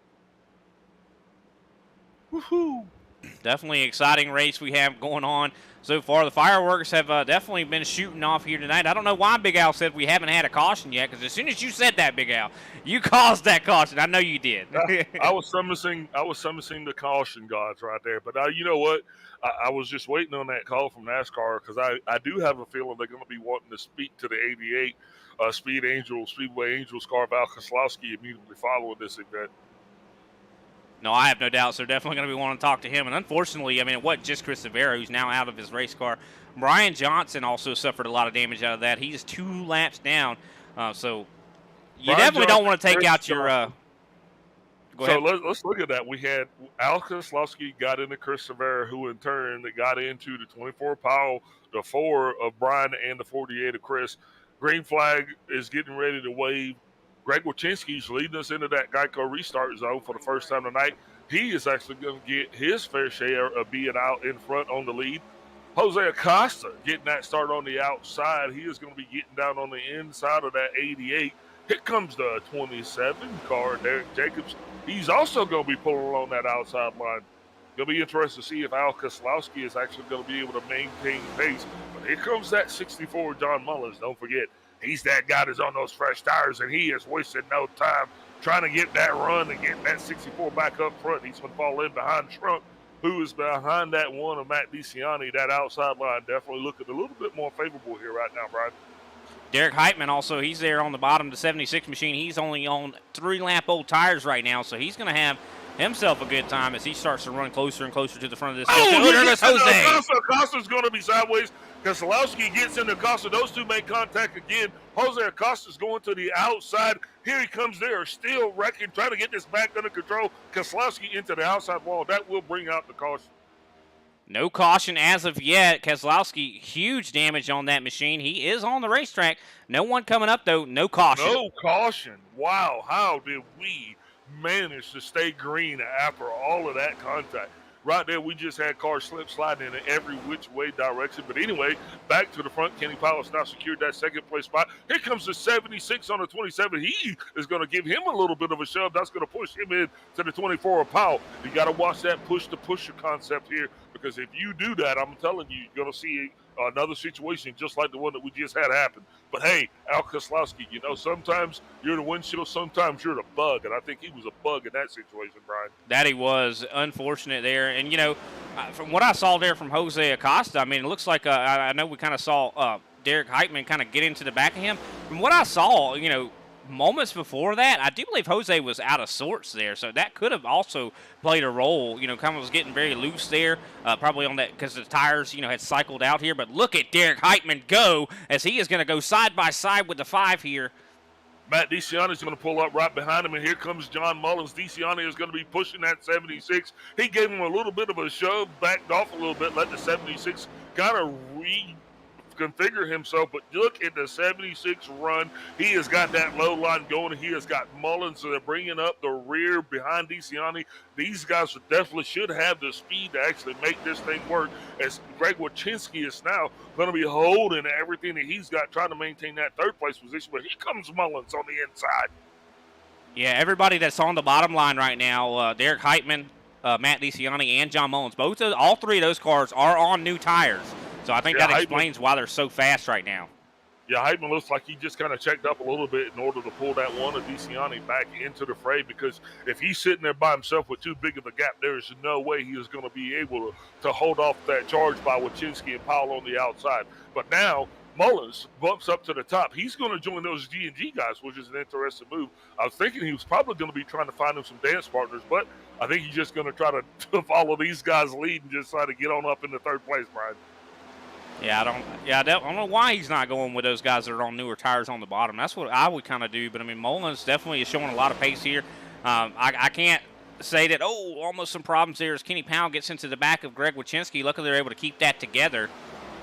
Woohoo! Definitely exciting race we have going on so far. The fireworks have definitely been shooting off here tonight. I don't know why Big Al said we haven't had a caution yet, because as soon as you said that, Big Al, you caused that caution. I know you did. I was summoning the caution gods right there. But you know what? I was just waiting on that call from NASCAR, because I do have a feeling they're going to be wanting to speak to the 88 Speedway Angels car of Al Kozlowski immediately following this event. No, I have no doubts. They're definitely going to be wanting to talk to him. And unfortunately, I mean, it wasn't just Chris Severa, who's now out of his race car. Brian Johnson also suffered a lot of damage out of that. He's 2 laps down. So you Brian definitely don't Johnson, want to take Chris out your go ahead. So let's look at that. We had Al Kozlowski got into Chris Severa, who in turn that got into the 24 Powell, the 4 of Brian, and the 48 of Chris. Green flag is getting ready to wave. Greg Wachinski's leading us into that Geico restart zone for the first time tonight. He is actually going to get his fair share of being out in front on the lead. Jose Acosta getting that start on the outside. He is going to be getting down on the inside of that 88. Here comes the 27 car, Derek Jacobs. He's also going to be pulling along that outside line. It'll be interesting to see if Al Kozlowski is actually going to be able to maintain pace. But here comes that 64 John Mullins. Don't forget, he's that guy that's on those fresh tires, and he has wasted no time trying to get that run and get that 64 back up front. He's going to fall in behind Trump, who is behind that one of Matt DeCiani. That outside line definitely looking a little bit more favorable here right now, Brian. Derek Heitman also, he's there on the bottom of the 76 machine. He's only on 3 lap old tires right now, so he's going to have himself a good time as he starts to run closer and closer to the front of this. There goes Jose. Acosta's going to be sideways. Kozlowski gets into Acosta. Those two make contact again. Jose Acosta's going to the outside. Here he comes there, still wrecking, trying to get this back under control. Kozlowski into the outside wall. That will bring out the caution. No caution as of yet. Kozlowski, huge damage on that machine. He is on the racetrack. No one coming up, though. No caution. No caution. Wow, how did we manage to stay green after all of that contact? right there, we just had cars slip sliding in every which way direction. But anyway, back to the front. Kenny Powell's now secured that second place spot. Here comes the 76 on the 27. He is going to give him a little bit of a shove. That's going to push him in to the 24 of Powell. You got to watch that push to pusher concept here, because if you do that, I'm telling you, you're going to see another situation just like the one that we just had happen. But hey, Al Koslowski, sometimes you're the windshield, sometimes you're the bug, and I think he was a bug in that situation, Brian. That he was. Unfortunate there. And, from what I saw there from Jose Acosta, I mean, it looks like I know we kind of saw Derek Heitman kind of get into the back of him. From what I saw, moments before that, I do believe Jose was out of sorts there, so that could have also played a role. Kind of was getting very loose there, probably on that because the tires, had cycled out here. But look at Derek Heitman go, as he is going to go side by side with the 5 here. Matt DeCiani is going to pull up right behind him, and here comes John Mullins. DeCiani is going to be pushing that 76. He gave him a little bit of a shove, backed off a little bit, let the 76 kind of reconfigure himself. But look at the 76 run. He has got that low line going. He has got Mullins, so they're bringing up the rear behind DeCiani. These guys definitely should have the speed to actually make this thing work, as Greg Wachinski is now going to be holding everything that he's got, trying to maintain that third place position. But here comes Mullins on the inside. Yeah, everybody that's on the bottom line right now, Derek Heitman, Matt DeCiani, and John Mullins, all three of those cars are on new tires. So I think that explains why they're so fast right now. Yeah, Heitman looks like he just kind of checked up a little bit in order to pull that one of DeCiani back into the fray, because if he's sitting there by himself with too big of a gap, there's no way he is going to be able to hold off that charge by Wachinski and Powell on the outside. But now Mullins bumps up to the top. He's going to join those G&G guys, which is an interesting move. I was thinking he was probably going to be trying to find him some dance partners, but I think he's just going to try to follow these guys' lead and just try to get on up in the third place, Brian. Yeah, I don't know why he's not going with those guys that are on newer tires on the bottom. That's what I would kind of do. But, I mean, Mullins definitely is showing a lot of pace here. I can't say that, almost some problems there as Kenny Powell gets into the back of Greg Wachinski. Luckily, they're able to keep that together.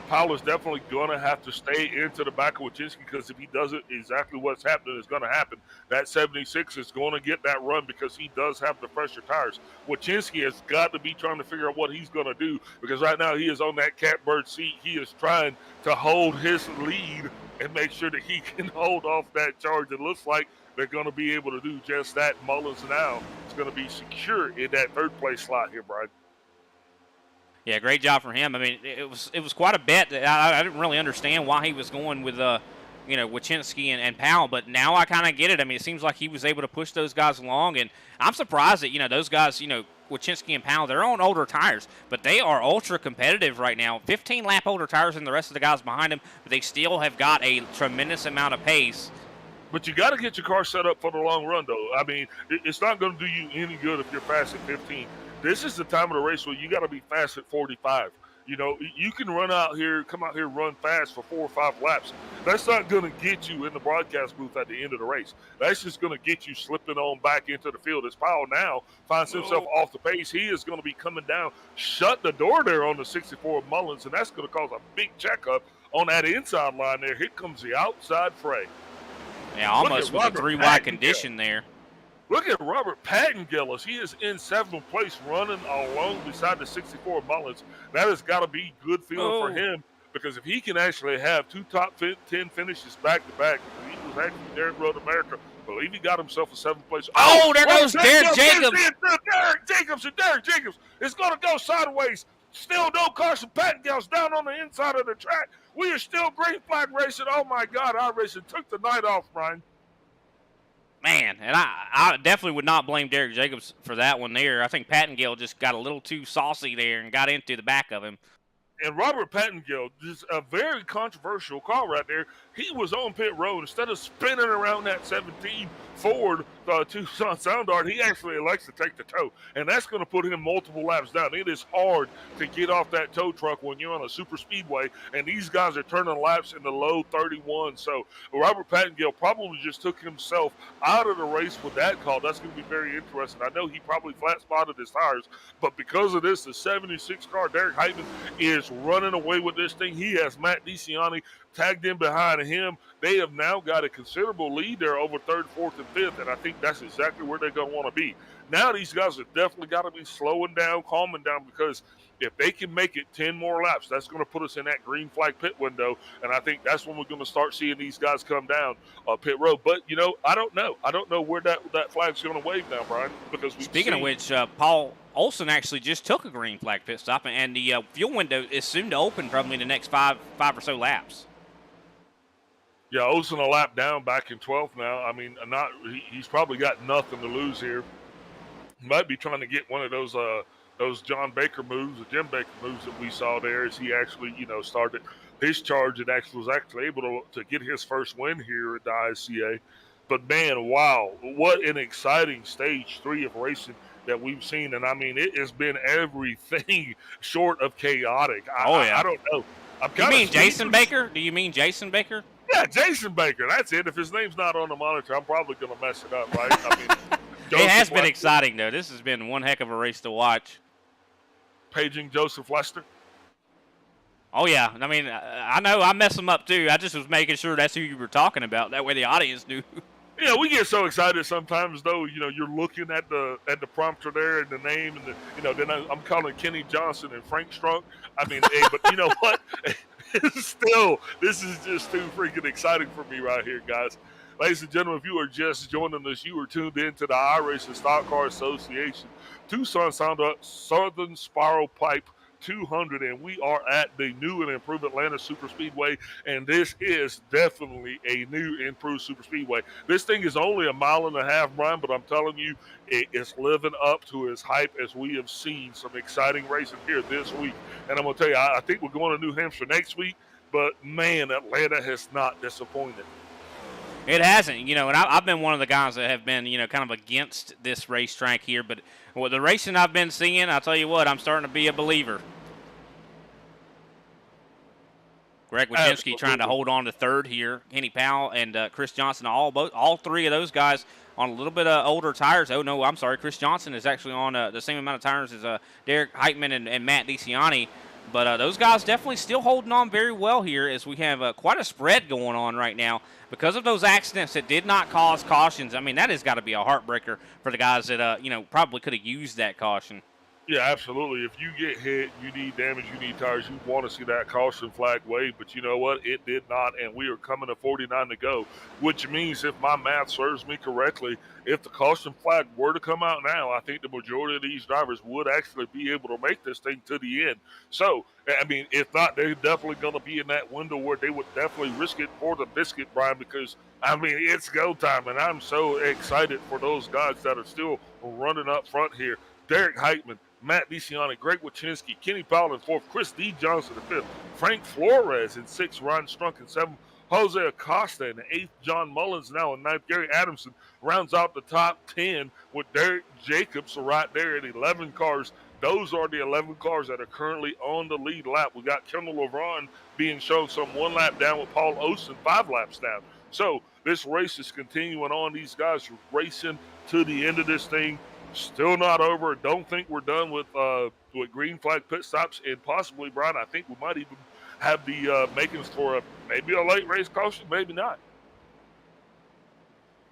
Powell is definitely going to have to stay into the back of Wachinski, because if he doesn't, exactly what's happening is going to happen. That 76 is going to get that run because he does have the fresher tires. Wachinski has got to be trying to figure out what he's going to do, because right now he is on that catbird seat. He is trying to hold his lead and make sure that he can hold off that charge. It looks like they're going to be able to do just that. Mullins now is going to be secure in that third place slot here, Brian. Yeah, great job for him. I mean, it was quite a bet. I didn't really understand why he was going with Wachinski and Powell, but now I kind of get it. I mean, it seems like he was able to push those guys along, and I'm surprised that those guys, Wachinski and Powell, they're on older tires, but they are ultra competitive right now. 15 lap older tires than the rest of the guys behind them, but they still have got a tremendous amount of pace. But you got to get your car set up for the long run, though. I mean, it's not going to do you any good if you're fast at 15. This is the time of the race where you got to be fast at 45. You can come out here, run fast for 4 or 5 laps. That's not going to get you in the broadcast booth at the end of the race. That's just going to get you slipping on back into the field. As Powell now finds himself off the pace, he is going to be coming down, shut the door there on the 64 of Mullins, and that's going to cause a big checkup on that inside line there. Here comes the outside fray. Yeah, almost with a 3-wide condition there. Look at Robert Pattengillis. He is in 7th place running along beside the 64 Mullins. That has got to be good feeling for him, because if he can actually have 2 top 10 finishes back-to-back, he was actually Derek Road America. I believe he got himself a 7th place. There goes Derek Jacobs. Derek Jacobs is going to go sideways. Still no Carson Pattengillis down on the inside of the track. We are still green flag racing. Oh, my God, our racing took the night off, Brian. Man, and I definitely would not blame Derek Jacobs for that one there. I think Pattengill just got a little too saucy there and got into the back of him. And Robert Pattengill, just a very controversial call right there. He was on pit road. Instead of spinning around that 17 Ford Tucson Sound Dart, he actually elects to take the tow. And that's going to put him multiple laps down. It is hard to get off that tow truck when you're on a super speedway, and these guys are turning laps in the low 31. So Robert Pattengill probably just took himself out of the race with that call. That's going to be very interesting. I know he probably flat spotted his tires, but because of this, the 76 car, Derek Heitman, is running away with this thing. He has Matt DeCiani tagged in behind him. They have now got a considerable lead there over 3rd, 4th, and 5th, and I think that's exactly where they're going to want to be. Now these guys have definitely got to be slowing down, calming down, because if they can make it 10 more laps, that's going to put us in that green flag pit window, and I think that's when we're going to start seeing these guys come down pit road. But, I don't know. I don't know where that flag's going to wave now, Brian, because we've Speaking of which, Paul Olson actually just took a green flag pit stop, and the fuel window is soon to open, probably in the next five or so laps. Yeah, Olsen a lap down back in 12th now. I mean, he's probably got nothing to lose here. He might be trying to get one of those John Baker moves, the Jim Baker moves that we saw there as he actually, started his charge and was actually able to get his first win here at the ISCA. But, man, wow, what an exciting stage 3 of racing that we've seen. And, I mean, it has been everything short of chaotic. I don't know. You mean Jason Baker? Do you mean Jason Baker? Yeah, Jason Baker. That's it. If his name's not on the monitor, I'm probably going to mess it up, right? I mean, it has been exciting, though. This has been one heck of a race to watch. Paging Joseph Lester. Oh, yeah. I mean, I know I mess them up, too. I just was making sure that's who you were talking about. That way the audience knew. Yeah, we get so excited sometimes, though. You're looking at the prompter there and the name, and then I'm calling Kenny Johnson and Frank Strunk. I mean, hey, but you know what? Still, this is just too freaking exciting for me right here, guys. Ladies and gentlemen, if you are just joining us, you are tuned in to the iRacing Stock Car Association Tucson Southern Spiral Pipe 200, and we are at the new and improved Atlanta Super Speedway, and this is definitely a new improved Super Speedway. This thing is only 1.5 miles, Brian, but I'm telling you, it is living up to its hype as we have seen some exciting racing here this week. And I'm going to tell you, I think we're going to New Hampshire next week, but man, Atlanta has not disappointed. It hasn't, and I've been one of the guys that have been, kind of against this racetrack here. But with the racing I've been seeing, I'll tell you what, I'm starting to be a believer. Greg Wyszynski trying to hold on to third here. Kenny Powell and Chris Johnson, all three of those guys on a little bit of older tires. Oh, no, I'm sorry. Chris Johnson is actually on the same amount of tires as Derek Heitman and Matt DeCiani. But those guys definitely still holding on very well here as we have quite a spread going on right now because of those accidents that did not cause cautions. I mean, that has got to be a heartbreaker for the guys that, probably could have used that caution. Yeah, absolutely. If you get hit, you need damage, you need tires, you want to see that caution flag wave, but you know what? It did not, and we are coming to 49 to go, which means if my math serves me correctly, if the caution flag were to come out now, I think the majority of these drivers would actually be able to make this thing to the end. So, I mean, if not, they're definitely going to be in that window where they would definitely risk it for the biscuit, Brian, because, I mean, it's go time, and I'm so excited for those guys that are still running up front here. Derek Heitman, Matt DeCiani, Greg Wyszynski, Kenny Powell in 4th, Chris D. Johnson in 5th, Frank Flores in 6th, Ryan Strunk in 7th, Jose Acosta in 8th, John Mullins now in 9th, Gary Adamson rounds out the top 10 with Derek Jacobs right there at 11 cars. Those are the 11 cars that are currently on the lead lap. We got Kendall LeBron being shown some 1 lap down with Paul Olsen 5 laps down. So this race is continuing on. These guys are racing to the end of this thing. Still not over. Don't think we're done with green flag pit stops, and possibly, Brian, I think we might even have the makings for maybe a late race caution, maybe not.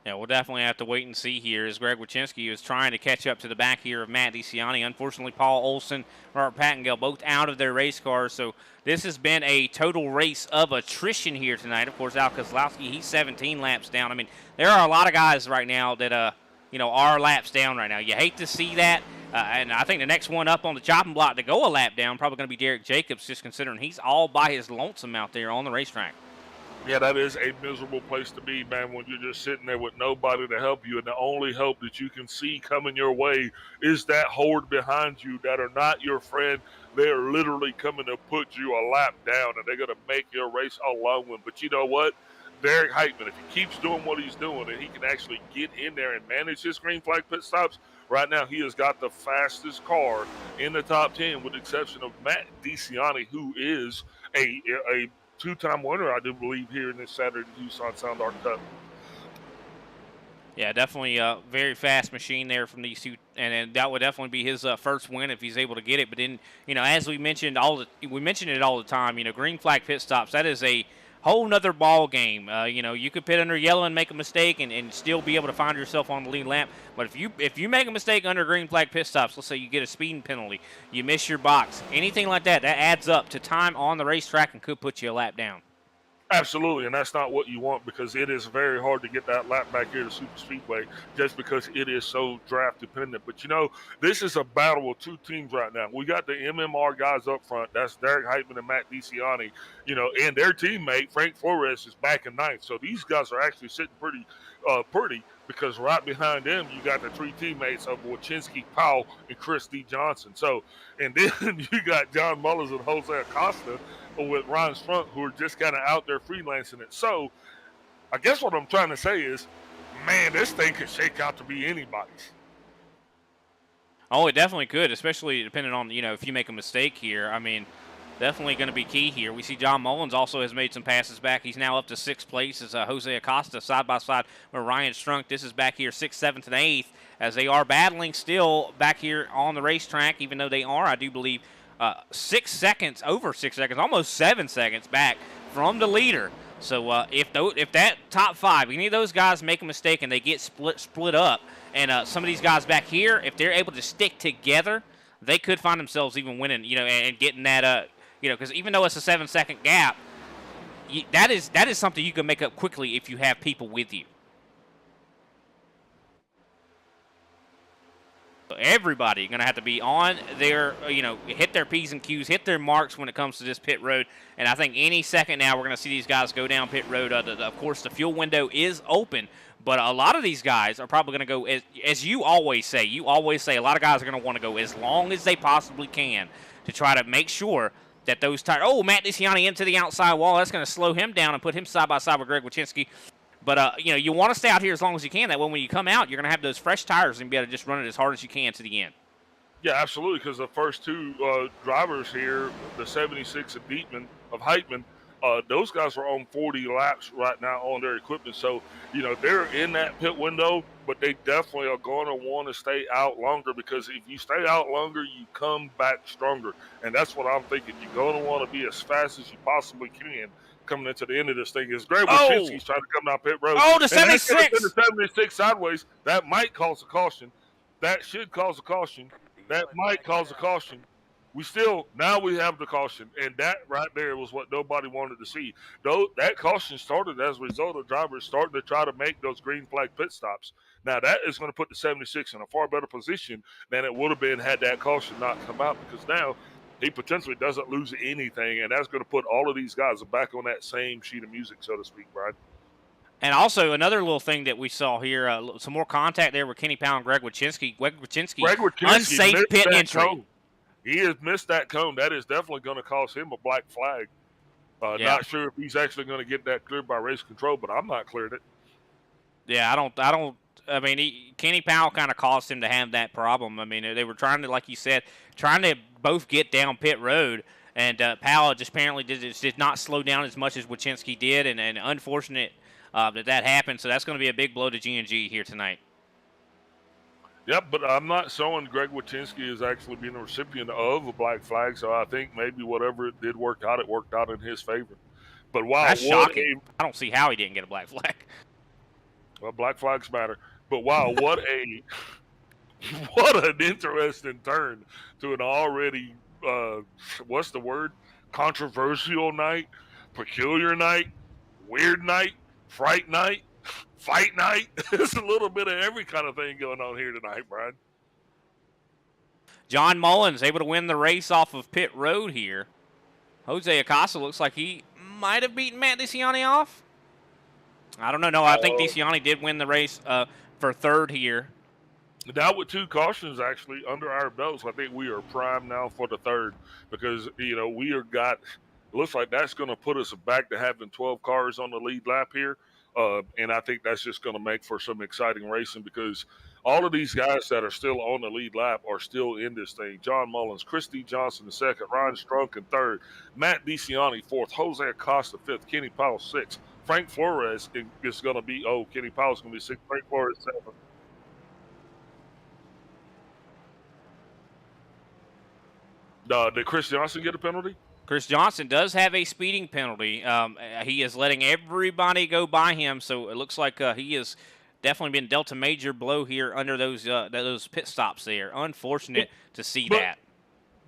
Yeah, we'll definitely have to wait and see here as Greg Wyszynski is trying to catch up to the back here of Matt DeCiani. Unfortunately, Paul Olsen, Robert Pattengale, both out of their race cars, so this has been a total race of attrition here tonight. Of course, Al Kozlowski, he's 17 laps down. I mean, there are a lot of guys right now that are laps down right now. You hate to see that, and I think the next one up on the chopping block to go a lap down probably going to be Derek Jacobs, just considering he's all by his lonesome out there on the racetrack. Yeah, that is a miserable place to be, man, when you're just sitting there with nobody to help you, and the only help that you can see coming your way is that horde behind you that are not your friend. They're literally coming to put you a lap down, and they're going to make your race a long one. But you know what? Derek Heitman, if he keeps doing what he's doing and he can actually get in there and manage his green flag pit stops, right now he has got the fastest car in the top 10 with the exception of Matt DeCiani, who is a two-time winner, I do believe, here in this Saturday Tucson Sound Art Cup. Yeah, definitely a very fast machine there from these two, and that would definitely be his first win if he's able to get it. But then, as we mentioned it all the time, green flag pit stops, that is a whole nother ball game. You know, you could pit under yellow and make a mistake and still be able to find yourself on the lead lap. But if you make a mistake under green flag pit stops, let's say you get a speeding penalty, you miss your box, anything like that, that adds up to time on the racetrack and could put you a lap down. Absolutely, and that's not what you want because it is very hard to get that lap back here to Super Speedway just because it is so draft dependent. But you know, this is a battle with two teams right now. We got the MMR guys up front. That's Derek Heitman and Matt DiCiani, you know, and their teammate Frank Flores is back in ninth. So these guys are actually sitting pretty because right behind them you got the three teammates of Wachinski, Powell, and Chris D. Johnson. So, and then you got John Mullins and Jose Acosta with Ron Strunk, who are just kind of out there freelancing it. So I guess what I'm trying to say is, man, this thing could shake out to be anybody's. Oh, it definitely could, especially depending on, you know, if you make a mistake here. I mean, definitely going to be key here. We see John Mullins also has made some passes back. He's now up to 6th place as Jose Acosta side by side with Ryan Strunk. This is back here 6th, 7th, and 8th as they are battling still back here on the racetrack, even though they are, I do believe, 6 seconds, over 6 seconds, almost 7 seconds back from the leader. So if that top 5, any of those guys make a mistake and they get split up, and some of these guys back here, if they're able to stick together, they could find themselves even winning, you know, and getting that, you know, because even though it's a 7-second gap, that is something you can make up quickly if you have people with you. Everybody going to have to be on their, you know, hit their P's and Q's, hit their marks when it comes to this pit road. And I think any second now we're going to see these guys go down pit road. Of course, the fuel window is open, but a lot of these guys are probably going to go, as you always say, a lot of guys are going to want to go as long as they possibly can to try to make sure that those tires, oh, Matt DiCiani into the outside wall, that's going to slow him down and put him side by side with Greg Wachinski. But, you know, you want to stay out here as long as you can. That way when you come out, you're going to have those fresh tires and be able to just run it as hard as you can to the end. Yeah, absolutely, because the first two drivers here, the 76 of Heitman, those guys are on 40 laps right now on their equipment. So, you know, they're in that pit window, but they definitely are going to want to stay out longer because if you stay out longer, you come back stronger. And that's what I'm thinking. You're going to want to be as fast as you possibly can coming into the end of this thing. Is Greg Wachinski's trying to come down pit road. Oh, the 76! The 76 sideways. That might cause a caution. That should cause a caution. That might cause a caution. We have the caution, and that right there was what nobody wanted to see. Though that caution started as a result of drivers starting to try to make those green flag pit stops. Now that is going to put the 76 in a far better position than it would have been had that caution not come out, because now he potentially doesn't lose anything, and that's going to put all of these guys back on that same sheet of music, so to speak, Brian. And also, another little thing that we saw here, some more contact there with Kenny Powell and Greg Wachinski. Greg Wachinski unsafe pit entry. Cone. He has missed that cone. That is definitely going to cost him a black flag. Not sure if he's actually going to get that cleared by race control, but I'm not cleared it. Yeah, I mean, Kenny Powell kind of caused him to have that problem. I mean, they were trying to, like you said, trying to both get down pit road, and Powell just apparently did not slow down as much as Wachinski did, and unfortunate that happened. So that's going to be a big blow to G&G here tonight. Yep, but I'm not showing Greg Wachinski is actually being a recipient of a black flag, so I think maybe whatever it did work out, it worked out in his favor. But wow, that's shocking. I don't see how he didn't get a black flag. Well, black flags matter. But wow, what an interesting turn to an already what's the word? Controversial night, peculiar night, weird night, fright night, fight night. There's a little bit of every kind of thing going on here tonight, Brian. John Mullins able to win the race off of pit road here. Jose Acosta looks like he might have beaten Matt DiCiani off. I don't know. No, I think DiCiani did win the race for third here. Now with two cautions actually under our belts, I think we are primed now for the third because, you know, it looks like that's going to put us back to having 12 cars on the lead lap here. And I think that's just going to make for some exciting racing because all of these guys that are still on the lead lap are still in this thing. John Mullins, Chris D. Johnson in second, Ryan Strunk in third, Matt DiCiani fourth, Jose Acosta fifth, Kenny Powell sixth. Frank Flores is going to be, Kenny Powell's going to be sixth, Frank Flores seventh. Did Chris Johnson get a penalty? Chris Johnson does have a speeding penalty. He is letting everybody go by him, so it looks like he has definitely been dealt a major blow here under those pit stops there. Unfortunate to see that.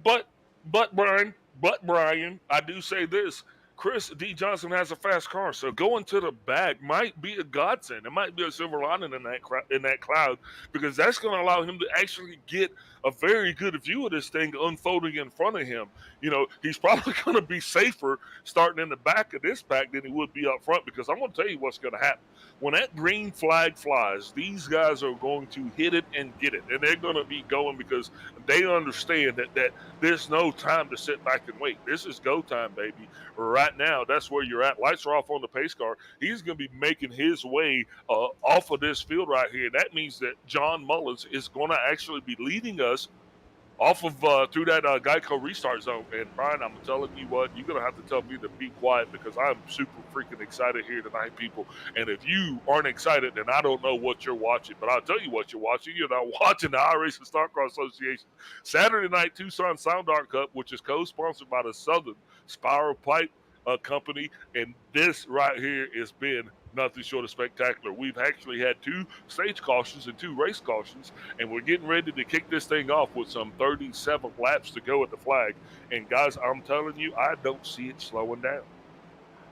But Brian, I do say this. Chris D. Johnson has a fast car, so going to the back might be a godsend. It might be a silver lining in that cloud, because that's going to allow him to actually get a very good view of this thing unfolding in front of him. You know, he's probably going to be safer starting in the back of this pack than he would be up front, because I'm going to tell you what's going to happen. When that green flag flies, these guys are going to hit it and get it, and they're going to be going because they understand that there's no time to sit back and wait. This is go time, baby. Right now, that's where you're at. Lights are off on the pace car. He's going to be making his way off of this field right here. That means that John Mullins is going to actually be leading us off of through that Geico restart zone. And Brian, I'm telling you what, you're going to have to tell me to be quiet, because I'm super freaking excited here tonight, people. And if you aren't excited, then I don't know what you're watching. But I'll tell you what you're watching. You're not watching the iRacing Stock Car Association Saturday Night Tucson Sound Art Cup, which is co-sponsored by the Southern Spiral Pipe Company. And this right here has been nothing short of spectacular. We've actually had 2 stage cautions and 2 race cautions, and we're getting ready to kick this thing off with some 37 laps to go at the flag. And guys, I'm telling you, I don't see it slowing down.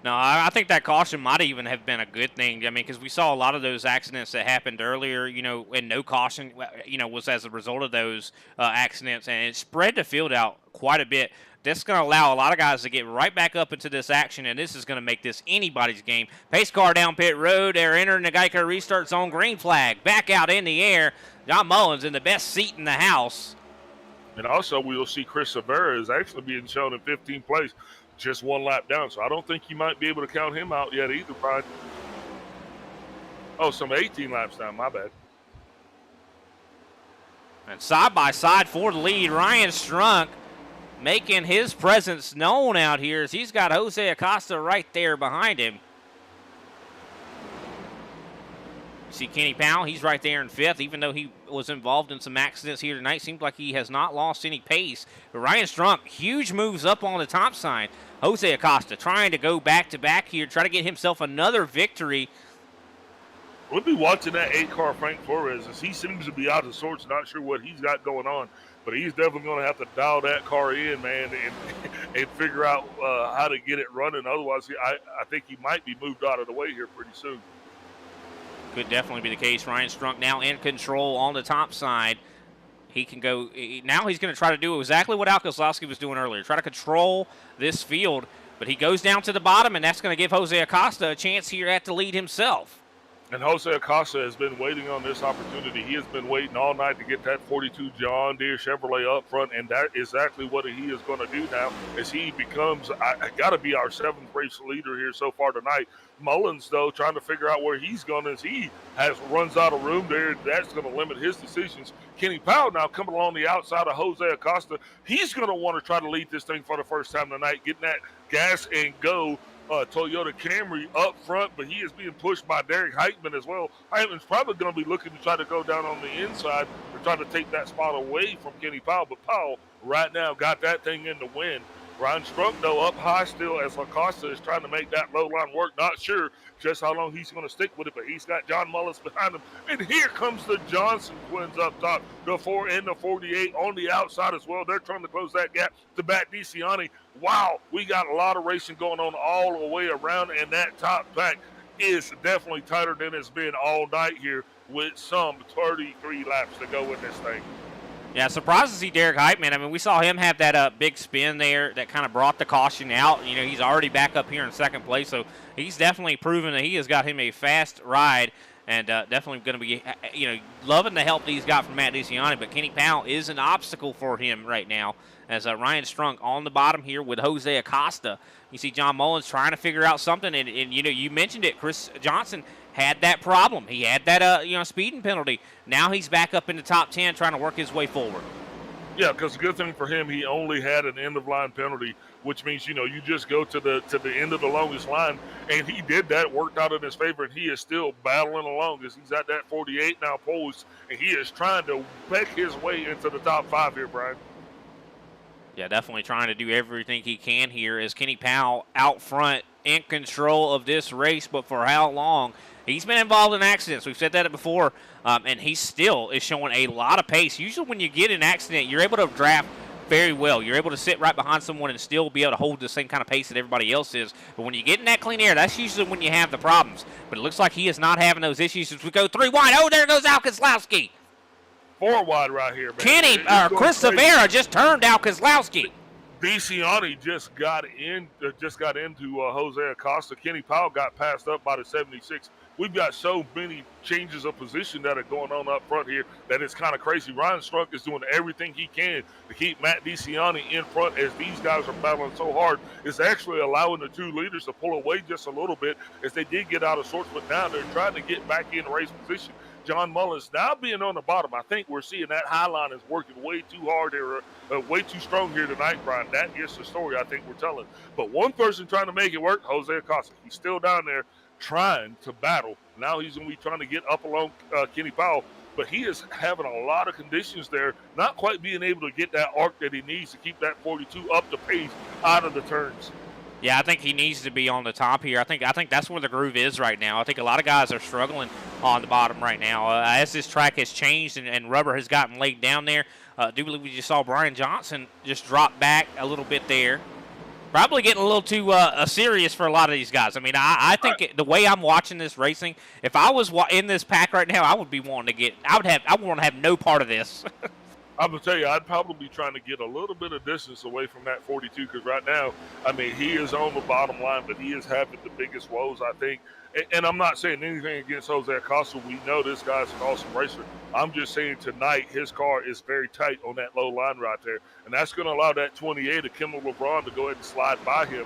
No, I think that caution might even have been a good thing. I mean, because we saw a lot of those accidents that happened earlier, you know, and no caution, you know, was as a result of those accidents, and it spread the field out quite a bit. This is going to allow a lot of guys to get right back up into this action, and this is going to make this anybody's game. Pace car down pit road. They're entering the Geico restart zone. Green flag. Back out in the air. John Mullins in the best seat in the house. And also, we'll see Chris Severa is actually being shown in 15th place, just 1 lap down. So I don't think you might be able to count him out yet either, Brian. Oh, some 18 laps down. My bad. And side by side for the lead, Ryan Strunk making his presence known out here as he's got Jose Acosta right there behind him. See Kenny Powell, he's right there in 5th, even though he was involved in some accidents here tonight. Seems like he has not lost any pace. But Ryan Strunk, huge moves up on the top side. Jose Acosta trying to go back-to-back here, try to get himself another victory. We'll be watching that 8-car Frank Flores, as he seems to be out of sorts, not sure what he's got going on. But he's definitely going to have to dial that car in, man, and figure out how to get it running. Otherwise, I think he might be moved out of the way here pretty soon. Could definitely be the case. Ryan Strunk now in control on the top side. He can go. Now he's going to try to do exactly what Al Kozlowski was doing earlier, try to control this field. But he goes down to the bottom, and that's going to give Jose Acosta a chance here at the lead himself. And Jose Acosta has been waiting on this opportunity. He has been waiting all night to get that 42 John Deere Chevrolet up front, and that is exactly what he is going to do now as he becomes, got to be our 7th race leader here so far tonight. Mullins, though, trying to figure out where he's going as he runs out of room there. That's going to limit his decisions. Kenny Powell now coming along the outside of Jose Acosta. He's going to want to try to lead this thing for the first time tonight, getting that gas and go Toyota Camry up front, but he is being pushed by Derek Heitman as well. Heitman's probably going to be looking to try to go down on the inside to try to take that spot away from Kenny Powell, but Powell right now got that thing in the wind. Ryan Strunk, though, up high still as Acosta is trying to make that low line work. Not sure just how long he's going to stick with it, but he's got John Mullins behind him. And here comes the Johnson twins up top, the 4 and the 48 on the outside as well. They're trying to close that gap to Matt DeCiani. Wow, we got a lot of racing going on all the way around, and that top pack is definitely tighter than it's been all night here with some 33 laps to go in this thing. Yeah, surprised to see Derek Heitman. I mean, we saw him have that big spin there that kind of brought the caution out. You know, he's already back up here in 2nd place, so he's definitely proven that he has got him a fast ride and definitely going to be, you know, loving the help that he's got from Matt DeCiani. But Kenny Powell is an obstacle for him right now as Ryan Strunk on the bottom here with Jose Acosta. You see John Mullins trying to figure out something, and you know, you mentioned it, Chris Johnson had that problem. He had that, you know, speeding penalty. Now he's back up in the top 10 trying to work his way forward. Yeah, because the good thing for him, he only had an end-of-line penalty, which means, you know, you just go to the end of the longest line, and he did that, worked out in his favor, and he is still battling along as he's at that 48 now post, and he is trying to back his way into the top 5 here, Brian. Yeah, definitely trying to do everything he can here as Kenny Powell out front in control of this race, but for how long? He's been involved in accidents. We've said that before, and he still is showing a lot of pace. Usually when you get in an accident, you're able to draft very well. You're able to sit right behind someone and still be able to hold the same kind of pace that everybody else is. But when you get in that clean air, that's usually when you have the problems. But it looks like he is not having those issues as we go 3 wide. Oh, there goes Al Kozlowski. 4 wide right here, Chris man. Severa just turned Al Kozlowski. DeCiani just got into Jose Acosta. Kenny Powell got passed up by the 76. We've got so many changes of position that are going on up front here that it's kind of crazy. Ryan Strunk is doing everything he can to keep Matt DeCiani in front as these guys are battling so hard. It's actually allowing the 2 leaders to pull away just a little bit as they did get out of sorts, but now they're trying to get back in race position. John Mullins now being on the bottom. I think we're seeing that high line is working way too hard here, way too strong here tonight, Brian. That is the story I think we're telling. But one person trying to make it work, Jose Acosta. He's still down there trying to battle. Now he's going to be trying to get up along Kenny Powell, but he is having a lot of conditions there, not quite being able to get that arc that he needs to keep that 42 up to pace out of the turns. Yeah, I think he needs to be on the top here. I think that's where the groove is right now. I think a lot of guys are struggling on the bottom right now. As this track has changed and rubber has gotten laid down there, I do believe we just saw Brian Johnson just drop back a little bit there. Probably getting a little too serious for a lot of these guys. I mean, I think the way I'm watching this racing, if I was in this pack right now, I would be wanting to get. I would want to have no part of this. I'm going to tell you, I'd probably be trying to get a little bit of distance away from that 42 because right now, I mean, he is on the bottom line, but he is having the biggest woes, I think. And I'm not saying anything against Jose Acosta. We know this guy's an awesome racer. I'm just saying tonight his car is very tight on that low line right there, and that's going to allow that 28 of Kimmel LeBron to go ahead and slide by him.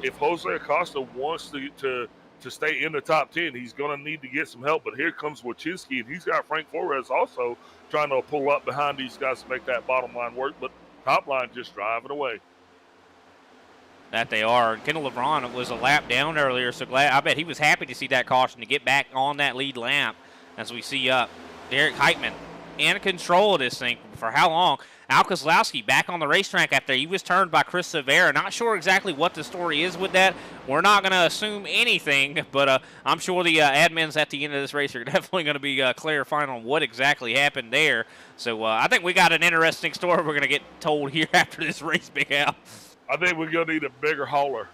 If Jose Acosta wants to stay in the top 10, he's going to need to get some help. But here comes Wachinski, and he's got Frank Flores also trying to pull up behind these guys to make that bottom line work. But top line just driving away. That they are. And Kendall LeBron was a lap down earlier, so I bet he was happy to see that caution to get back on that lead lap as we see Derek Heitman in control of this thing. For how long? Al Kozlowski back on the racetrack after he was turned by Chris Severa. Not sure exactly what the story is with that. We're not going to assume anything, but I'm sure the admins at the end of this race are definitely going to be clarifying on what exactly happened there. So I think we got an interesting story we're going to get told here after this race, Big Al. I think we're going to need a bigger hauler.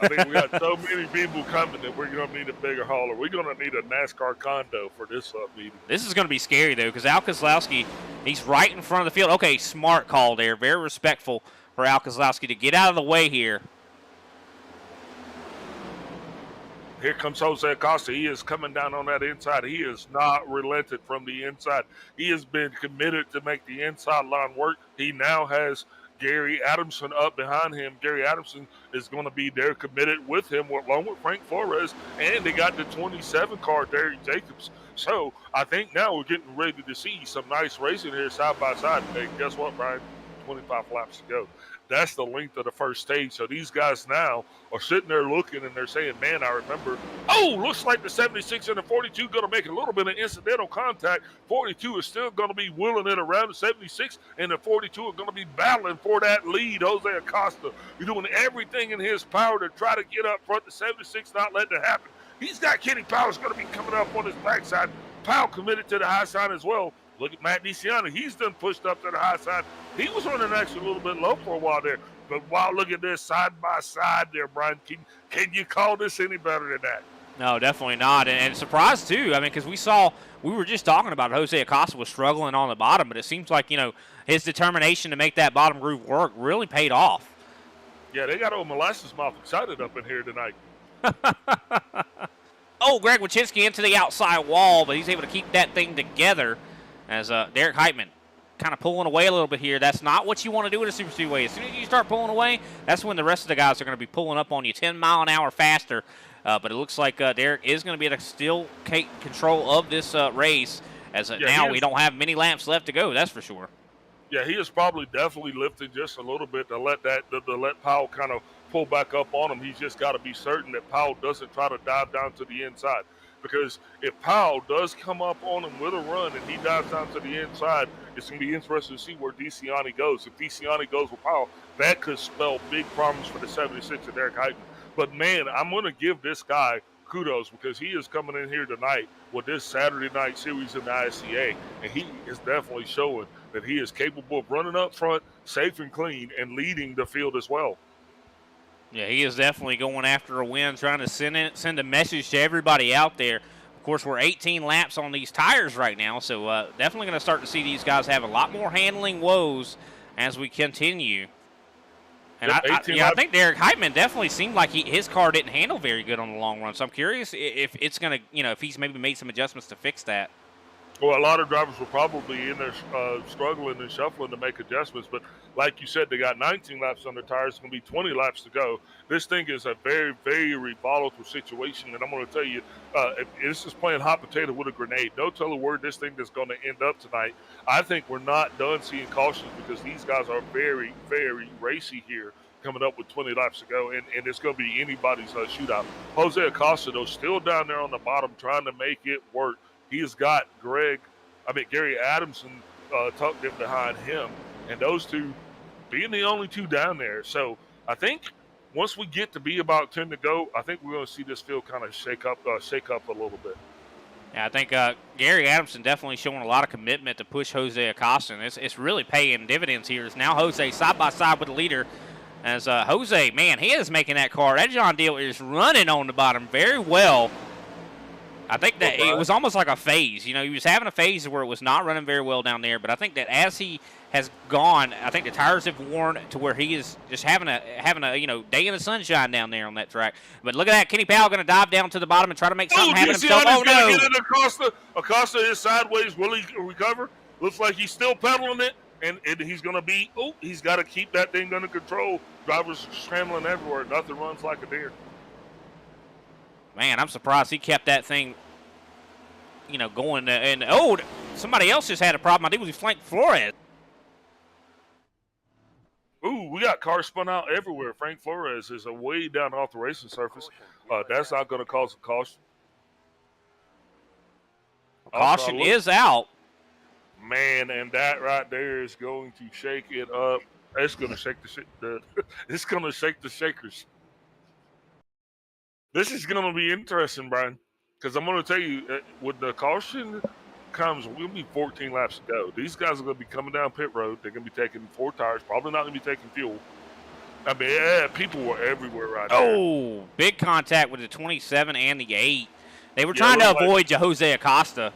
I think we got so many people coming that we're going to need a bigger hauler. We're going to need a NASCAR condo for this meeting. This is going to be scary, though, because Al Kozlowski, he's right in front of the field. Okay, smart call there. Very respectful for Al Kozlowski to get out of the way here. Here comes Jose Acosta. He is coming down on that inside. He is not relented from the inside. He has been committed to make the inside line work. He now has Gary Adamson up behind him. Gary Adamson is going to be there committed with him along with Frank Flores, and they got the 27 car, Derek Jacobs. So I think now we're getting ready to see some nice racing here side by side. Hey, guess what, Brian? 25 laps to go. That's the length of the first stage. So these guys now are sitting there looking and they're saying, man, I remember, looks like the 76 and the 42 going to make a little bit of incidental contact. 42 is still going to be wheeling it around the 76, and the 42 are going to be battling for that lead. Jose Acosta, he's doing everything in his power to try to get up front. The 76 not letting it happen. He's got Kenny Powell's going to be coming up on his backside. Powell committed to the high side as well. Look at Matt DeCiani. He's done pushed up to the high side. He was running actually a little bit low for a while there. But wow, look at this side by side there, Brian. Can you call this any better than that? No, definitely not. And surprised, too. I mean, because we were just talking about it. Jose Acosta was struggling on the bottom, but it seems like, his determination to make that bottom groove work really paid off. Yeah, they got old Molasses Mouth excited up in here tonight. Greg Wachinski into the outside wall, but he's able to keep that thing together as Derek Heitman kind of pulling away a little bit here. That's not what you want to do in a Super Speedway. As soon as you start pulling away, that's when the rest of the guys are going to be pulling up on you 10 mile an hour faster. But it looks like Derek is going to be able to still take control of this race as now we don't have many laps left to go, that's for sure. Yeah, he is probably definitely lifting just a little bit to let Powell kind of pull back up on him. He's just got to be certain that Powell doesn't try to dive down to the inside. because if Powell does come up on him with a run and he dives down to the inside, it's going to be interesting to see where DeCiani goes. If DeCiani goes with Powell, that could spell big problems for the 76 and Derek Heitman. But, man, I'm going to give this guy kudos because he is coming in here tonight with this Saturday night series in the ISCA, and he is definitely showing that he is capable of running up front, safe and clean, and leading the field as well. Yeah, he is definitely going after a win, trying to send a message to everybody out there. Of course, we're 18 laps on these tires right now, so definitely going to start to see these guys have a lot more handling woes as we continue. And Yep, I think Derek Heitman definitely seemed like his car didn't handle very good on the long run. So I'm curious if it's going to, if he's maybe made some adjustments to fix that. Well, a lot of drivers were probably in there struggling and shuffling to make adjustments. But like you said, they got 19 laps on their tires. It's going to be 20 laps to go. This thing is a very, very volatile situation. And I'm going to tell you, this is playing hot potato with a grenade. No telling where this thing is going to end up tonight. I think we're not done seeing cautions because these guys are very, very racy here coming up with 20 laps to go. And it's going to be anybody's shootout. Jose Acosta, though, still down there on the bottom trying to make it work. He has got Gary Adamson tucked in behind him, and those two being the only two down there. So I think once we get to be about 10 to go, I think we're going to see this field kind of shake up a little bit. Yeah, I think Gary Adamson definitely showing a lot of commitment to push Jose Acosta, and it's really paying dividends here. It's now Jose side by side with the leader. As Jose, man, he is making that car. That John Deere is running on the bottom very well. I think that it was almost like a phase. He was having a phase where it was not running very well down there. But I think that as he has gone, I think the tires have worn to where he is just having a day in the sunshine down there on that track. But look at that, Kenny Powell going to dive down to the bottom and try to make something happen himself. Oh no! Get it Acosta is sideways. Will he recover? Looks like he's still pedaling it, and he's going to be. Oh, he's got to keep that thing under control. Drivers scrambling everywhere. Nothing runs like a deer. Man, I'm surprised he kept that thing, going. And somebody else just had a problem. I think it was Frank Flores. Ooh, we got cars spun out everywhere. Frank Flores is way down off the racing surface. That's not going to cause a caution. Caution is out. Man, and that right there is going to shake it up. It's going to shake it's going to shake the shakers. This is going to be interesting, Brian, because I'm going to tell you, with the caution comes, we'll be 14 laps to go. These guys are going to be coming down pit road. They're going to be taking 4 tires, probably not going to be taking fuel. I mean, people were everywhere right there. Oh, big contact with the 27 and the 8. They were trying to avoid Jose Acosta.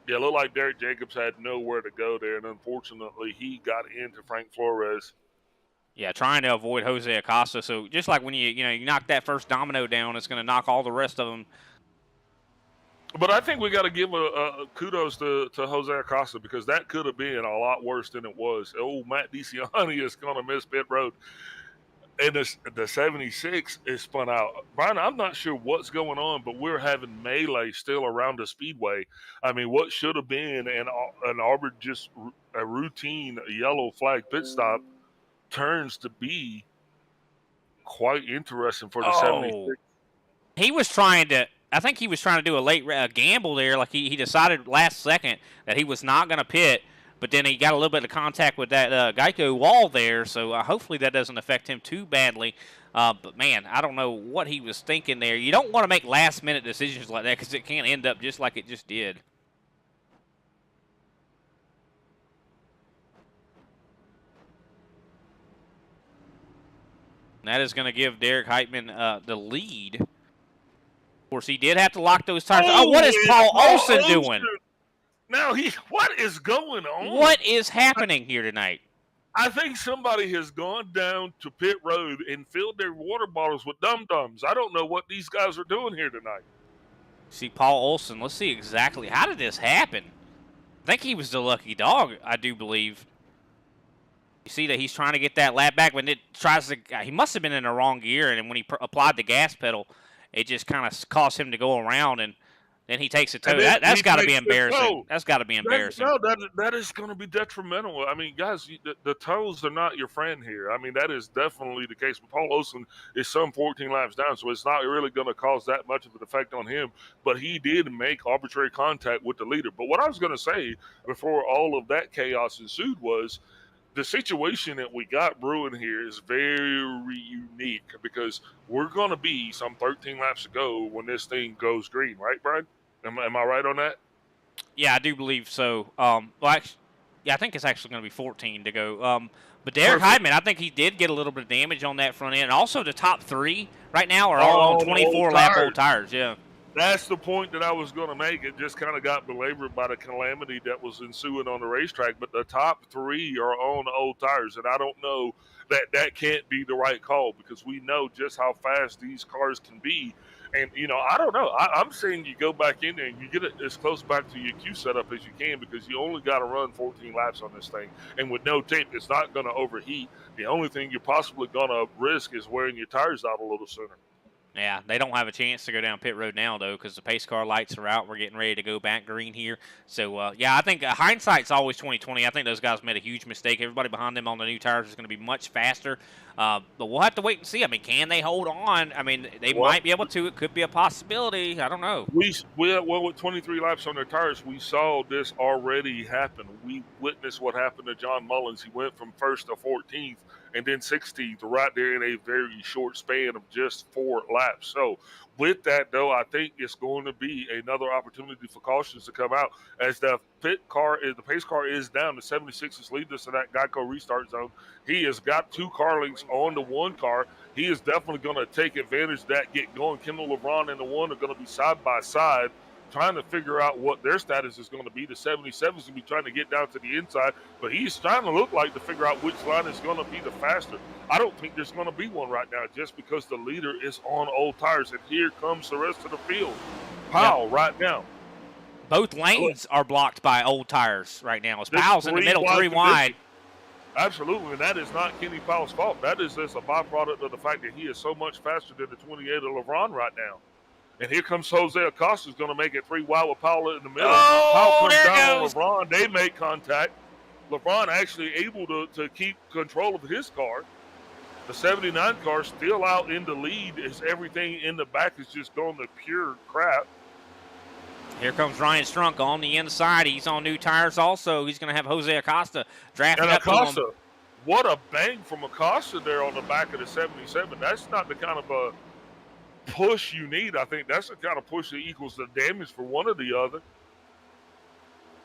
Yeah, it looked like Derek Jacobs had nowhere to go there, and unfortunately, he got into Frank Flores. Yeah, trying to avoid Jose Acosta. So just like when you knock that first domino down, it's going to knock all the rest of them. But I think we got to give a kudos to Jose Acosta because that could have been a lot worse than it was. Matt DeCiani is going to miss pit road. And the 76 is spun out. Brian, I'm not sure what's going on, but we're having melee still around the speedway. I mean, what should have been an just a routine yellow flag pit stop turns to be quite interesting for the 76. He was trying to – I think he was trying to do a late gamble there. Like he decided last second that he was not going to pit, but then he got a little bit of contact with that Geico wall there, so hopefully that doesn't affect him too badly. But, man, I don't know what he was thinking there. You don't want to make last-minute decisions like that because it can end up just like it just did. And that is going to give Derek Heitman the lead. Of course, he did have to lock those tires. Oh, what is Paul Olsen doing? Now, what is going on? What is happening here tonight? I think somebody has gone down to pit road and filled their water bottles with dum-dums. I don't know what these guys are doing here tonight. See, Paul Olsen, let's see exactly. How did this happen? I think he was the lucky dog, I do believe. You see that he's trying to get that lap back, but he must have been in the wrong gear, and when he applied the gas pedal, it just kind of caused him to go around, and Then he takes a toe. And then That's he got to be takes the embarrassing. toe. That's got to be embarrassing. That is going to be detrimental. I mean, guys, the toes are not your friend here. I mean, that is definitely the case. But Paul Olson is some 14 laps down, so it's not really going to cause that much of an effect on him. But he did make arbitrary contact with the leader. But what I was going to say before all of that chaos ensued was the situation that we got brewing here is very unique because we're going to be some 13 laps to go when this thing goes green, right, Brian? Am I right on that? Yeah, I do believe so. Actually, yeah, I think it's actually going to be 14 to go. But Derek Perfect. Heidman, I think he did get a little bit of damage on that front end. And also, the top 3 right now are all on 24-lap old tires. Yeah. That's the point that I was going to make. It just kind of got belabored by the calamity that was ensuing on the racetrack. But the top 3 are on old tires, and I don't know that can't be the right call because we know just how fast these cars can be. And, I don't know. I'm saying you go back in there and you get it as close back to your Q setup as you can because you only got to run 14 laps on this thing. And with no tape, it's not going to overheat. The only thing you're possibly going to risk is wearing your tires out a little sooner. Yeah, they don't have a chance to go down pit road now, though, because the pace car lights are out. We're getting ready to go back green here. So, yeah, I think hindsight's always 20/20. I think those guys made a huge mistake. Everybody behind them on the new tires is going to be much faster. But we'll have to wait and see. I mean, can they hold on? I mean, they might be able to. It could be a possibility. I don't know. Well, with 23 laps on their tires, we saw this already happen. We witnessed what happened to John Mullins. He went from 1st to 14th and then 16th right there in a very short span of just 4 laps. So with that, though, I think it's going to be another opportunity for cautions to come out as the pace car is down. The 76 is leading us to that Geico restart zone. He has got 2 car links on the 1 car. He is definitely going to take advantage of that, get going. Kendall LeBron and the 1 are going to be side by side, trying to figure out what their status is going to be. The 77 is going to be trying to get down to the inside, but he's trying to look like to figure out which line is going to be the faster. I don't think there's going to be one right now just because the leader is on old tires, and here comes the rest of the field. Powell right now. Both lanes are blocked by old tires right now. As Powell's in the middle, 3 wide. Absolutely, and that is not Kenny Powell's fault. That is just a byproduct of the fact that he is so much faster than the 28 of LeBron right now. And here comes Jose Acosta, who's going to make it 3 wide with Powell in the middle. Powell comes down on LeBron. They make contact. LeBron actually able to keep control of his car. The 79 car still out in the lead as everything in the back is just going to pure crap. Here comes Ryan Strunk on the inside. He's on new tires also. He's going to have Jose Acosta drafting up to him. What a bang from Acosta there on the back of the 77. That's not the kind of a push you need. I think that's the kind of push that equals the damage for one or the other.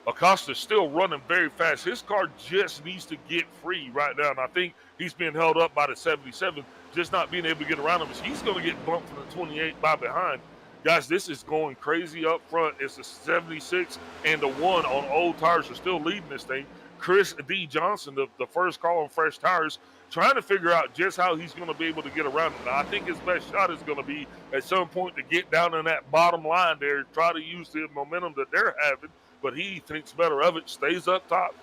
Acosta's still running very fast. His car just needs to get free right now, and I think he's being held up by the 77, just not being able to get around him. He's going to get bumped from the 28 by behind. Guys, this is going crazy up front. It's the 76 and the 1 on old tires are still leading this thing. Chris D. Johnson, the first car on fresh tires, trying to figure out just how he's going to be able to get around him. Now, I think his best shot is going to be at some point to get down in that bottom line there, try to use the momentum that they're having, but he thinks better of it, stays up top,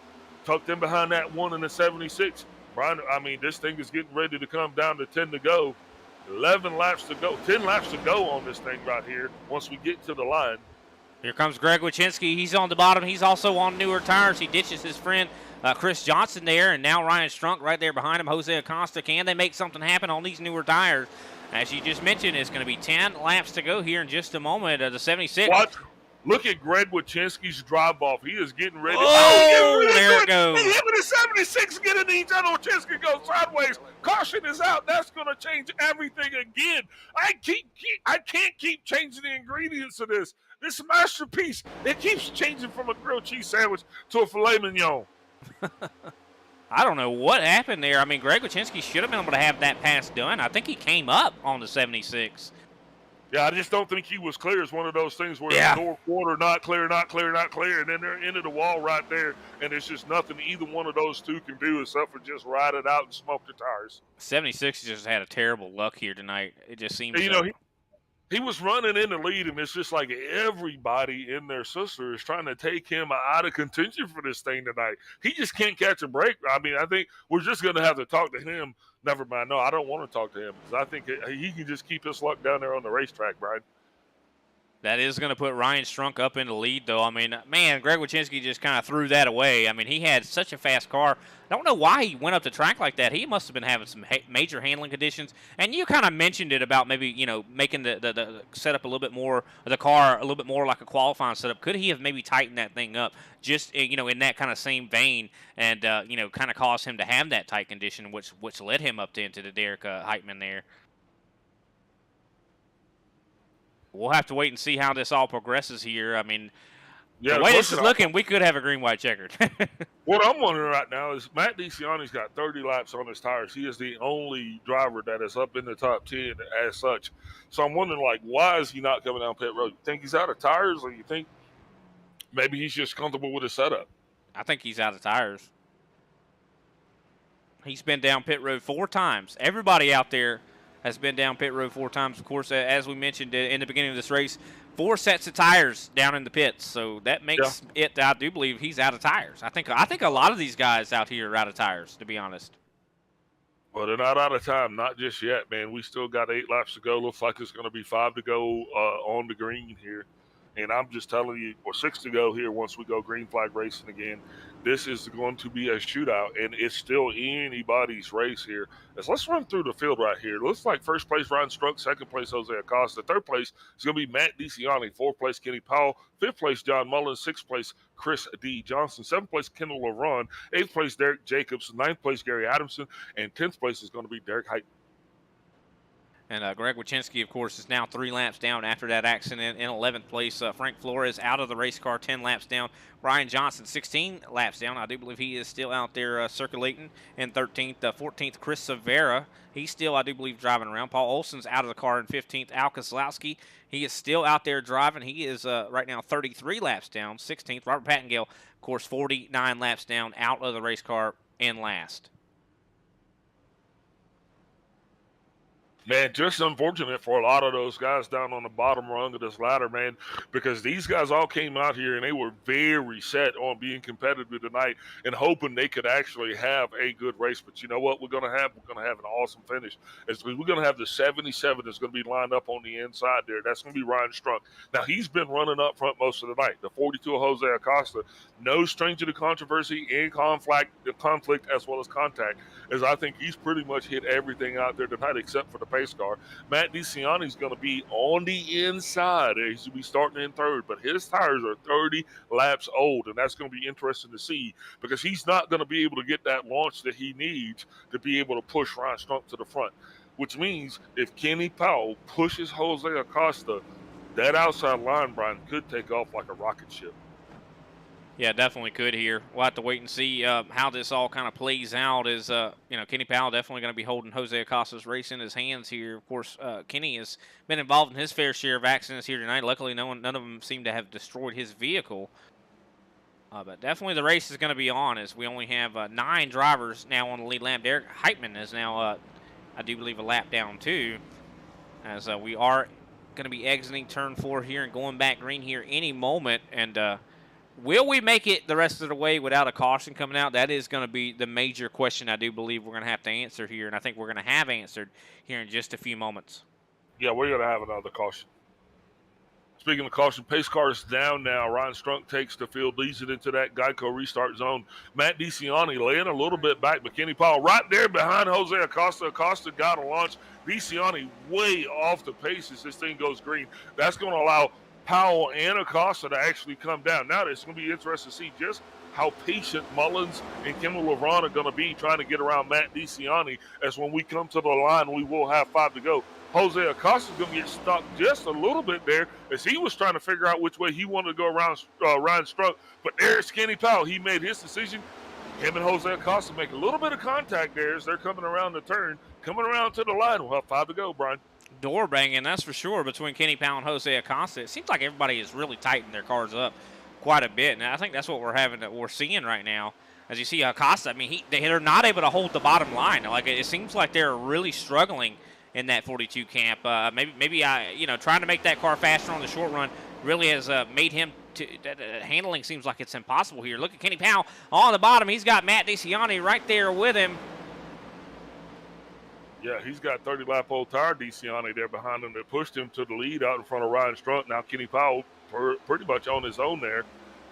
tucked in behind that 1 in the 76. Brian, I mean, this thing is getting ready to come down to 10 to go. 11 laps to go, 10 laps to go on this thing right here once we get to the line. Here comes Greg Wachinski. He's on the bottom. He's also on newer tires. He ditches his friend Chris Johnson there, and now Ryan Strunk right there behind him. Jose Acosta, can they make something happen on these newer tires? As you just mentioned, it's going to be 10 laps to go here in just a moment. The 76. What? Look at Greg Wachinski's drive off. He is getting ready. Oh, there it goes. Him and the 76 get in each other. Wachinski goes sideways. Caution is out. That's going to change everything again. I can't keep changing the ingredients of this. This masterpiece, it keeps changing from a grilled cheese sandwich to a filet mignon. I don't know what happened there. I mean, Greg Wachinski should have been able to have that pass done. I think he came up on the 76. Yeah, I just don't think he was clear. It's one of those things where the door quarter, not clear, and then they're into the wall right there, and it's just nothing either one of those two can do except for just ride it out and smoke the tires. 76 just had a terrible luck here tonight. It just seems he was running in the lead, and it's just like everybody in their sister is trying to take him out of contention for this thing tonight. He just can't catch a break. I mean, I think we're just going to have to talk to him. Never mind. No, I don't want to talk to him because I think he can just keep his luck down there on the racetrack, Brian. That is going to put Ryan Strunk up in the lead, though. I mean, man, Greg Wychinski just kind of threw that away. I mean, he had such a fast car. I don't know why he went up the track like that. He must have been having some major handling conditions. And you kind of mentioned it about maybe, making the setup a little bit more, the car a little bit more like a qualifying setup. Could he have maybe tightened that thing up just, in that kind of same vein and, kind of caused him to have that tight condition, which led him up into the Derek Heitman there. We'll have to wait and see how this all progresses here. I mean, the way this is looking, we could have a green-white checkered. What I'm wondering right now is Matt DeCiani's got 30 laps on his tires. He is the only driver that is up in the top 10 as such. So I'm wondering, why is he not coming down pit road? You think he's out of tires, or you think maybe he's just comfortable with his setup? I think he's out of tires. He's been down pit road 4 times. Everybody out there has been down pit road 4 times. Of course, as we mentioned in the beginning of this race, 4 sets of tires down in the pits. So that makes it, I do believe, he's out of tires. I think a lot of these guys out here are out of tires, to be honest. Well, they're not out of time. Not just yet, man. We still got 8 laps to go. Looks like it's going to be 5 to go on the green here. And I'm just telling you, or 6 to go here once we go green flag racing again. This is going to be a shootout, and it's still anybody's race here. Let's run through the field right here. Looks like first place, Ryan Strunk. Second place, Jose Acosta. Third place is going to be Matt DeCiani. Fourth place, Kenny Powell. Fifth place, John Mullins. Sixth place, Chris D. Johnson. Seventh place, Kendall LaRon. Eighth place, Derek Jacobs. Ninth place, Gary Adamson. And 10th place is going to be Derek Height. And Greg Wychinski, of course, is now 3 laps down after that accident in 11th place. Frank Flores out of the race car, 10 laps down. Brian Johnson, 16 laps down. I do believe he is still out there circulating in 13th. 14th, Chris Severa. He's still, I do believe, driving around. Paul Olson's out of the car in 15th. Al Kozlowski, he is still out there driving. He is right now 33 laps down, 16th. Robert Pattengale, of course, 49 laps down, out of the race car in last. Man, just unfortunate for a lot of those guys down on the bottom rung of this ladder, man, because these guys all came out here and they were very set on being competitive tonight and hoping they could actually have a good race. But you know what we're going to have? We're going to have an awesome finish. We're going to have the 77 that's going to be lined up on the inside there. That's going to be Ryan Strunk. Now, he's been running up front most of the night. The 42 of Jose Acosta, no stranger to controversy and conflict as well as contact, as I think he's pretty much hit everything out there tonight except for the pace car. Matt DeCiani's going to be on the inside. He's going to be starting in third, but his tires are 30 laps old, and that's going to be interesting to see because he's not going to be able to get that launch that he needs to be able to push Ryan Strunk to the front, which means if Kenny Powell pushes Jose Acosta, that outside line, Brian, could take off like a rocket ship. Yeah, definitely could here. We'll have to wait and see how this all kind of plays out. Is Kenny Powell definitely going to be holding Jose Acosta's race in his hands here. Of course, Kenny has been involved in his fair share of accidents here tonight. Luckily, none of them seem to have destroyed his vehicle. But definitely the race is going to be on as we only have 9 drivers now on the lead lap. Derek Heitman is now, I do believe, a lap down too, as we are going to be exiting turn 4 here and going back green here any moment. And will we make it the rest of the way without a caution coming out? That is going to be the major question I do believe we're going to have to answer here, and I think we're going to have answered here in just a few moments. Yeah, we're going to have another caution. Speaking of caution, pace car is down now. Ryan Strunk takes the field, leads it into that Geico restart zone. Matt DeCiani laying a little bit back, but Kenny Powell right there behind Jose Acosta. Acosta got a launch. DeCiani way off the pace as this thing goes green. That's going to allow Powell and Acosta to actually come down. Now it's going to be interesting to see just how patient Mullins and Kendall LaRon are going to be trying to get around Matt DeCiani, as when we come to the line, we will have 5 to go. Jose Acosta is going to get stuck just a little bit there as he was trying to figure out which way he wanted to go around Ryan Strunk. But there's Kenny Powell. He made his decision. Him and Jose Acosta make a little bit of contact there as they're coming around the turn, coming around to the line. We'll have 5 to go, Brian. Door banging, that's for sure, between Kenny Powell and Jose Acosta. It seems like everybody has really tightened their cars up quite a bit, and I think that's what we're seeing right now. As you see Acosta, I mean, they're not able to hold the bottom line. Like, it seems like they're really struggling in that 42 camp. Maybe trying to make that car faster on the short run really has made him handling seems like it's impossible here. Look at Kenny Powell on the bottom. He's got Matt DeCiani right there with him. Yeah, he's got 30-lap old tire DeCiani there behind him that pushed him to the lead out in front of Ryan Strunk. Now Kenny Powell pretty much on his own there,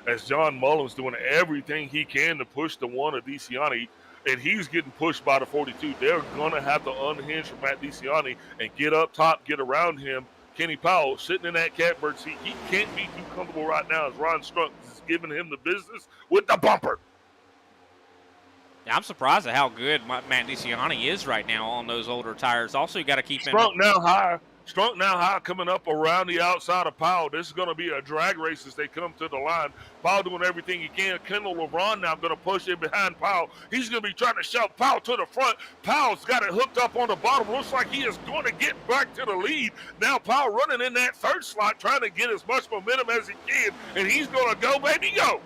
as John Mullins doing everything he can to push the one of DeCiani, and he's getting pushed by the 42. They're going to have to unhinge from Matt DeCiani and get up top, get around him. Kenny Powell sitting in that catbird seat. He can't be too comfortable right now as Ryan Strunk is giving him the business with the bumper. Yeah, I'm surprised at how good Matt DeCiani is right now on those older tires. Also, you got to keep him. Strunk now high coming up around the outside of Powell. This is going to be a drag race as they come to the line. Powell doing everything he can. Kendall LeBron now going to push in behind Powell. He's going to be trying to shove Powell to the front. Powell's got it hooked up on the bottom. Looks like he is going to get back to the lead. Now Powell running in that third slot, trying to get as much momentum as he can, and he's going to go, baby, go.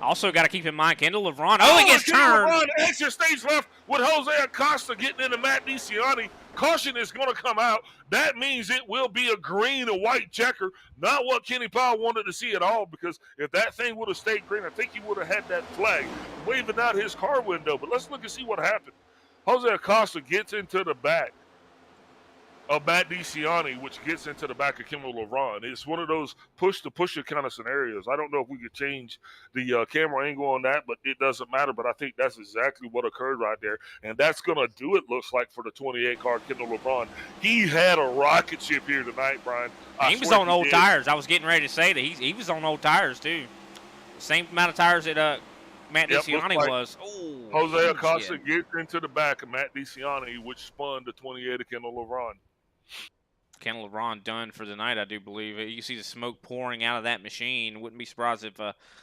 Also, got to keep in mind, Kendall LeBron. Oh, he gets turned. LeBron, extra stage left with Jose Acosta getting into Matt DeCiani. Caution is going to come out. That means it will be a green and white checker. Not what Kenny Powell wanted to see at all, because if that thing would have stayed green, I think he would have had that flag waving out his car window. But let's look and see what happened. Jose Acosta gets into the back of Matt DeCiani, which gets into the back of Kendall LeBron. It's one of those push-to-pusher kind of scenarios. I don't know if we could change the camera angle on that, but it doesn't matter. But I think that's exactly what occurred right there. And that's going to do it, looks like, for the 28 car Kendall LeBron. He had a rocket ship here tonight, Brian. He was on old tires. I was getting ready to say that he was on old tires, too. Same amount of tires that Matt DeCiani was. Oh, Jose Acosta gets into the back of Matt DeCiani, which spun the 28 of Kendall LeBron. Kendall LeBron done for the night, I do believe. You see the smoke pouring out of that machine. Wouldn't be surprised if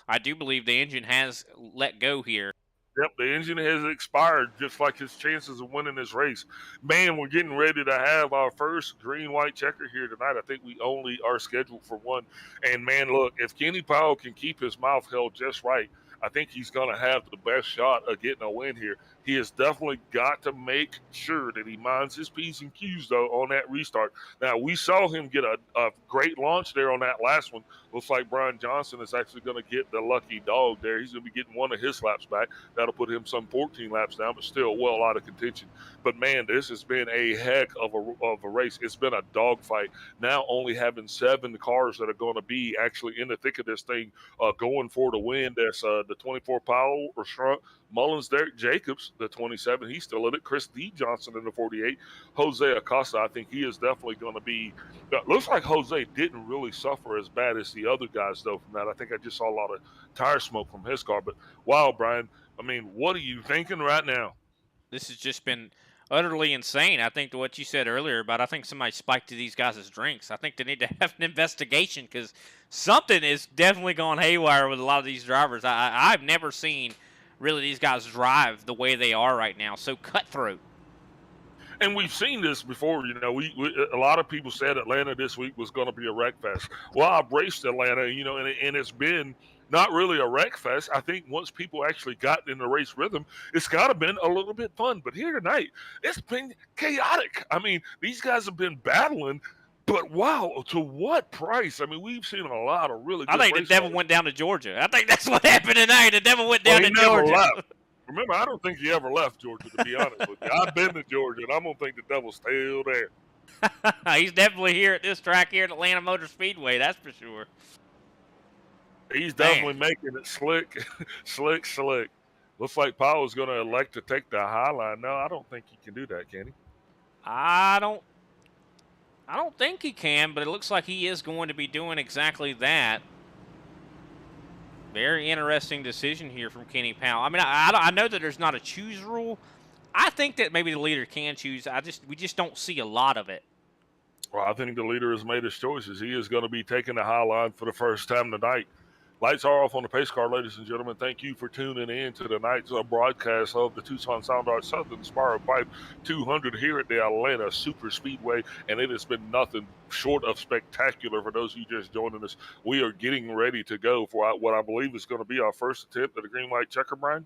I do believe the engine has let go here. Yep, the engine has expired, just like his chances of winning this race. Man, we're getting ready to have our first green-white checker here tonight. I think we only are scheduled for one. And, man, look, if Kenny Powell can keep his mouth held just right, I think he's going to have the best shot of getting a win here. He has definitely got to make sure that he minds his P's and Q's, though, on that restart. Now, we saw him get a great launch there on that last one. Looks like Brian Johnson is actually going to get the lucky dog there. He's going to be getting one of his laps back. That'll put him some 14 laps down, but still well out of contention. But, man, this has been a heck of a race. It's been a dogfight. Now only having 7 cars that are going to be actually in the thick of this thing going for the win. That's the 24 Powell or Strunk, Mullins, Derek Jacobs, the 27. He's still in it. Chris D. Johnson in the 48. Jose Acosta, I think he is definitely going to be – looks like Jose didn't really suffer as bad as the other guys, though, from that. I think I just saw a lot of tire smoke from his car. But, wow, Brian, I mean, what are you thinking right now? This has just been utterly insane. I think to what you said earlier about I think somebody spiked to these guys' drinks. I think they need to have an investigation because something is definitely going haywire with a lot of these drivers. I've never seen – really these guys drive the way they are right now, so cutthroat. And we've seen this before. You know, we a lot of people said Atlanta this week was going to be a wreck fest. Well, I've raced Atlanta, you know, and it's been not really a wreck fest. I think once people actually got in the race rhythm, it's got to been a little bit fun. But here tonight, it's been chaotic. I mean, these guys have been battling. But, wow, to what price? I mean, we've seen a lot of really good I think the devil went down to Georgia. I think that's what happened tonight. The devil went down to Georgia. Left. Remember, I don't think he ever left Georgia, to be honest with you. I've been to Georgia, and I'm going to think the devil's still there. He's definitely here at this track here at Atlanta Motor Speedway, that's for sure. He's definitely making it slick, slick. Looks like Powell's going to elect to take the high line. No, I don't think he can do that, can he? I don't think he can, but it looks like he is going to be doing exactly that. Very interesting decision here from Kenny Powell. I mean, I know that there's not a choose rule. I think that maybe the leader can choose. We just don't see a lot of it. Well, I think the leader has made his choices. He is going to be taking the high line for the first time tonight. Lights are off on the pace car, ladies and gentlemen. Thank you for tuning in to tonight's broadcast of the Tucson Sound Art Southern Spiral Pipe 200 here at the Atlanta Super Speedway, and it has been nothing short of spectacular for those of you just joining us. We are getting ready to go for what I believe is going to be our first attempt at a green-white checker, Brian.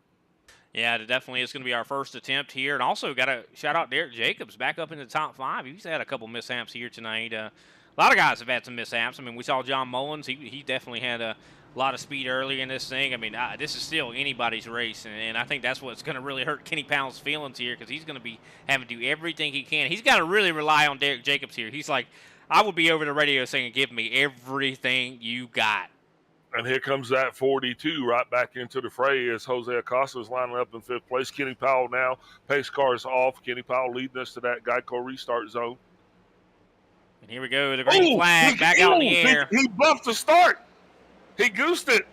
Yeah, it definitely is going to be our first attempt here. And also got to shout out Derek Jacobs back up in the top 5. He's had a couple mishaps here tonight. A lot of guys have had some mishaps. I mean, we saw John Mullins. He definitely had a a lot of speed early in this thing. I mean, this is still anybody's race, and I think that's what's going to really hurt Kenny Powell's feelings here because he's going to be having to do everything he can. He's got to really rely on Derek Jacobs here. He's like, I would be over the radio saying, give me everything you got. And here comes that 42 right back into the fray as Jose Acosta is lining up in fifth place. Kenny Powell now, pace car is off. Kenny Powell leading us to that Geico restart zone. And here we go, the green flag back out in the air. He buffed the start. He goosed it.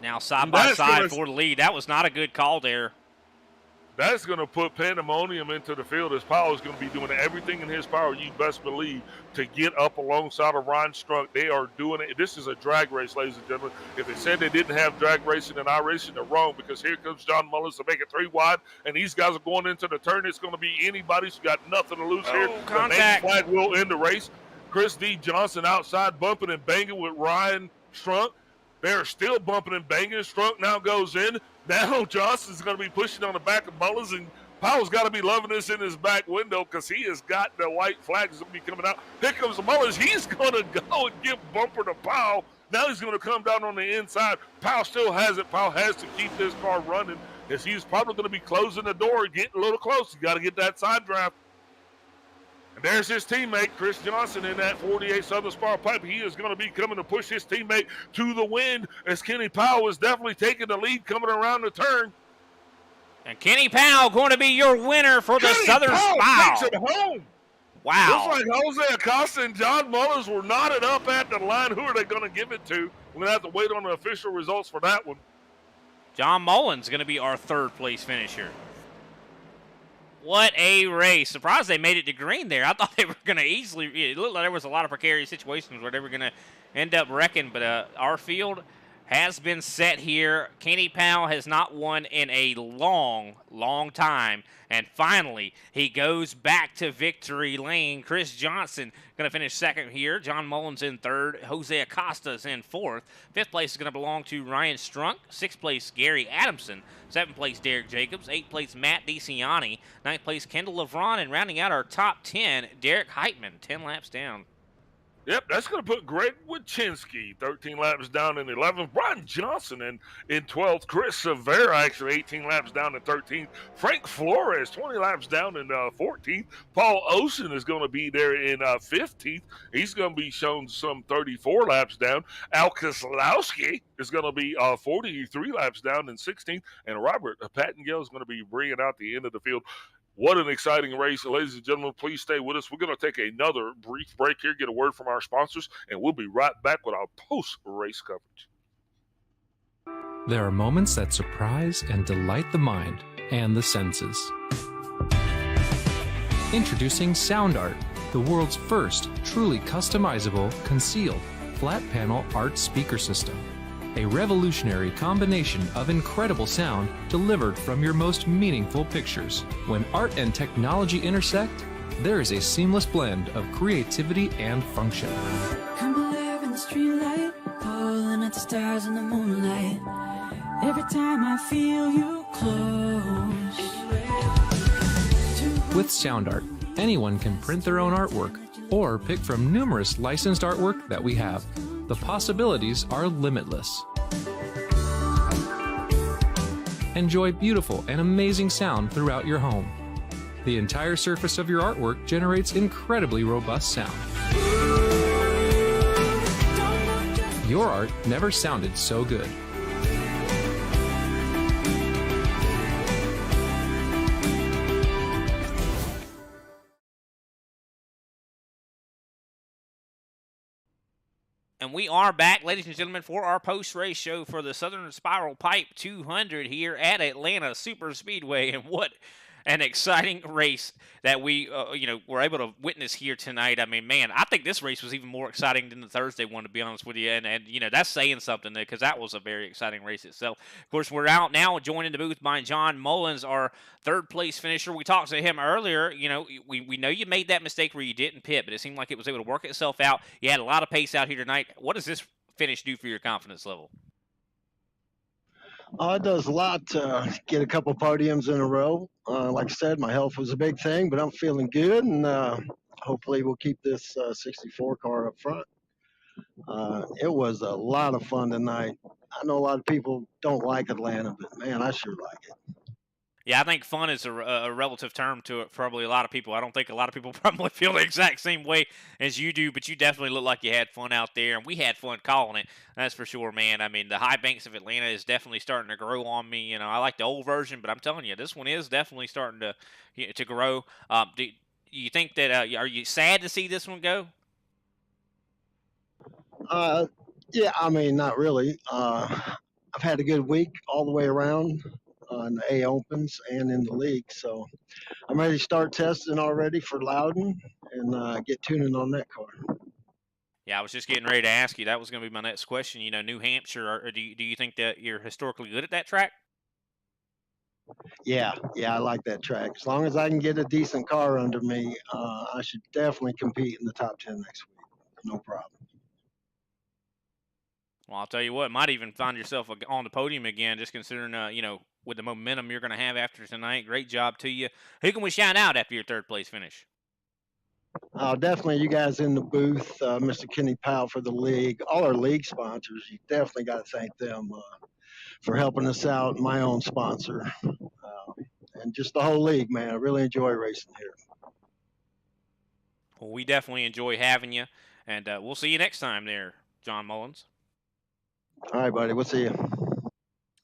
Now side by side for the lead. That was not a good call there. That's going to put pandemonium into the field as Powell is going to be doing everything in his power, you best believe, to get up alongside of Ryan Strunk. They are doing it. This is a drag race, ladies and gentlemen. If they said they didn't have drag racing and iRacing, they're wrong because here comes John Mullins to make it 3 wide, and these guys are going into the turn. It's going to be anybody who's got nothing to lose here. Contact. The flag will end the race. Chris D. Johnson outside bumping and banging with Ryan Strunk. They're still bumping and banging. Strunk now goes in. Now Johnson's going to be pushing on the back of Mullins, and Powell's got to be loving this in his back window because he has got the white flags going to be coming out. Here comes Mullins. He's going to go and give bumper to Powell. Now he's going to come down on the inside. Powell still has it. Powell has to keep this car running as he's probably going to be closing the door and getting a little close. He's got to get that side draft. And there's his teammate, Chris Johnson, in that 48 Southern Spiral Pipe. He is going to be coming to push his teammate to the wind as Kenny Powell is definitely taking the lead coming around the turn. And Kenny Powell going to be your winner for the Southern Spiral. Takes it home. Wow. Looks like Jose Acosta and John Mullins were knotted up at the line. Who are they going to give it to? We're going to have to wait on the official results for that one. John Mullins going to be our third place finisher. What a race. Surprised they made it to green there. I thought they were going to easily, it looked like there was a lot of precarious situations where they were going to end up wrecking, but our field has been set here. Kenny Powell has not won in a long, long time, and finally he goes back to victory lane. Chris Johnson going to finish second here. John Mullins in third. Jose Acosta's in fourth. Fifth place is going to belong to Ryan Strunk. Sixth place, Gary Adamson. Seventh place, Derek Jacobs. Eighth place, Matt DeCiani. Ninth place, Kendall Levron. And rounding out our top 10, Derek Heitman, 10 laps down. Yep, that's going to put Greg Wachinski 13 laps down in 11th. Brian Johnson in 12th. Chris Severa actually 18 laps down in 13th. Frank Flores 20 laps down in 14th. Paul Osen is going to be there in 15th. He's going to be shown some 34 laps down. Al Keselowski is going to be 43 laps down in 16th. And Robert Pattengale is going to be bringing out the end of the field. What an exciting race. Ladies and gentlemen, please stay with us. We're going to take another brief break here, get a word from our sponsors, and we'll be right back with our post-race coverage. There are moments that surprise and delight the mind and the senses. Introducing SoundArt, the world's first truly customizable, concealed, flat panel art speaker system. A revolutionary combination of incredible sound delivered from your most meaningful pictures. When art and technology intersect, there is a seamless blend of creativity and function. I'm alive in the streetlight, pulling at the stars in the moonlight. Every time I feel you close. With SoundArt, anyone can print their own artwork or pick from numerous licensed artwork that we have. The possibilities are limitless. Enjoy beautiful and amazing sound throughout your home. The entire surface of your artwork generates incredibly robust sound. Your art never sounded so good. And we are back, ladies and gentlemen, for our post-race show for the Southern Spiral Pipe 200 here at Atlanta Super Speedway. And what an exciting race that we, were able to witness here tonight. I mean, man, I think this race was even more exciting than the Thursday one, to be honest with you. And that's saying something because that was a very exciting race itself. Of course, we're out now, joined in the booth by John Mullins, our third-place finisher. We talked to him earlier. We know you made that mistake where you didn't pit, but it seemed like it was able to work itself out. You had a lot of pace out here tonight. What does this finish do for your confidence level? It does a lot to get a couple podiums in a row. Like I said, my health was a big thing, but I'm feeling good, and hopefully we'll keep this 64 car up front. It was a lot of fun tonight. I know a lot of people don't like Atlanta, but man, I sure like it. Yeah, I think fun is a relative term to it. Probably a lot of people. I don't think a lot of people probably feel the exact same way as you do, but you definitely look like you had fun out there, and we had fun calling it. That's for sure, man. I mean, the high banks of Atlanta is definitely starting to grow on me. You know, I like the old version, but I'm telling you, this one is definitely starting to grow. Do you think that? Are you sad to see this one go? Uh, yeah, I mean, not really. I've had a good week all the way around in the A Opens and in the league, so I'm ready to start testing already for Loudon and get tuning on that car. Yeah, I was just getting ready to ask you. That was going to be my next question. You know, New Hampshire. Or do you think that you're historically good at that track? Yeah, I like that track. As long as I can get a decent car under me, I should definitely compete in the top 10 next week. No problem. Well, I'll tell you what, might even find yourself on the podium again, just considering, you know, with the momentum you're going to have after tonight. Great job to you. Who can we shout out after your third place finish? Definitely, you guys in the booth, Mr. Kenny Powell for the league, all our league sponsors. You definitely got to thank them for helping us out. My own sponsor, and just the whole league, man. I really enjoy racing here. Well, we definitely enjoy having you, and we'll see you next time there, John Mullins. All right, buddy. We'll see you.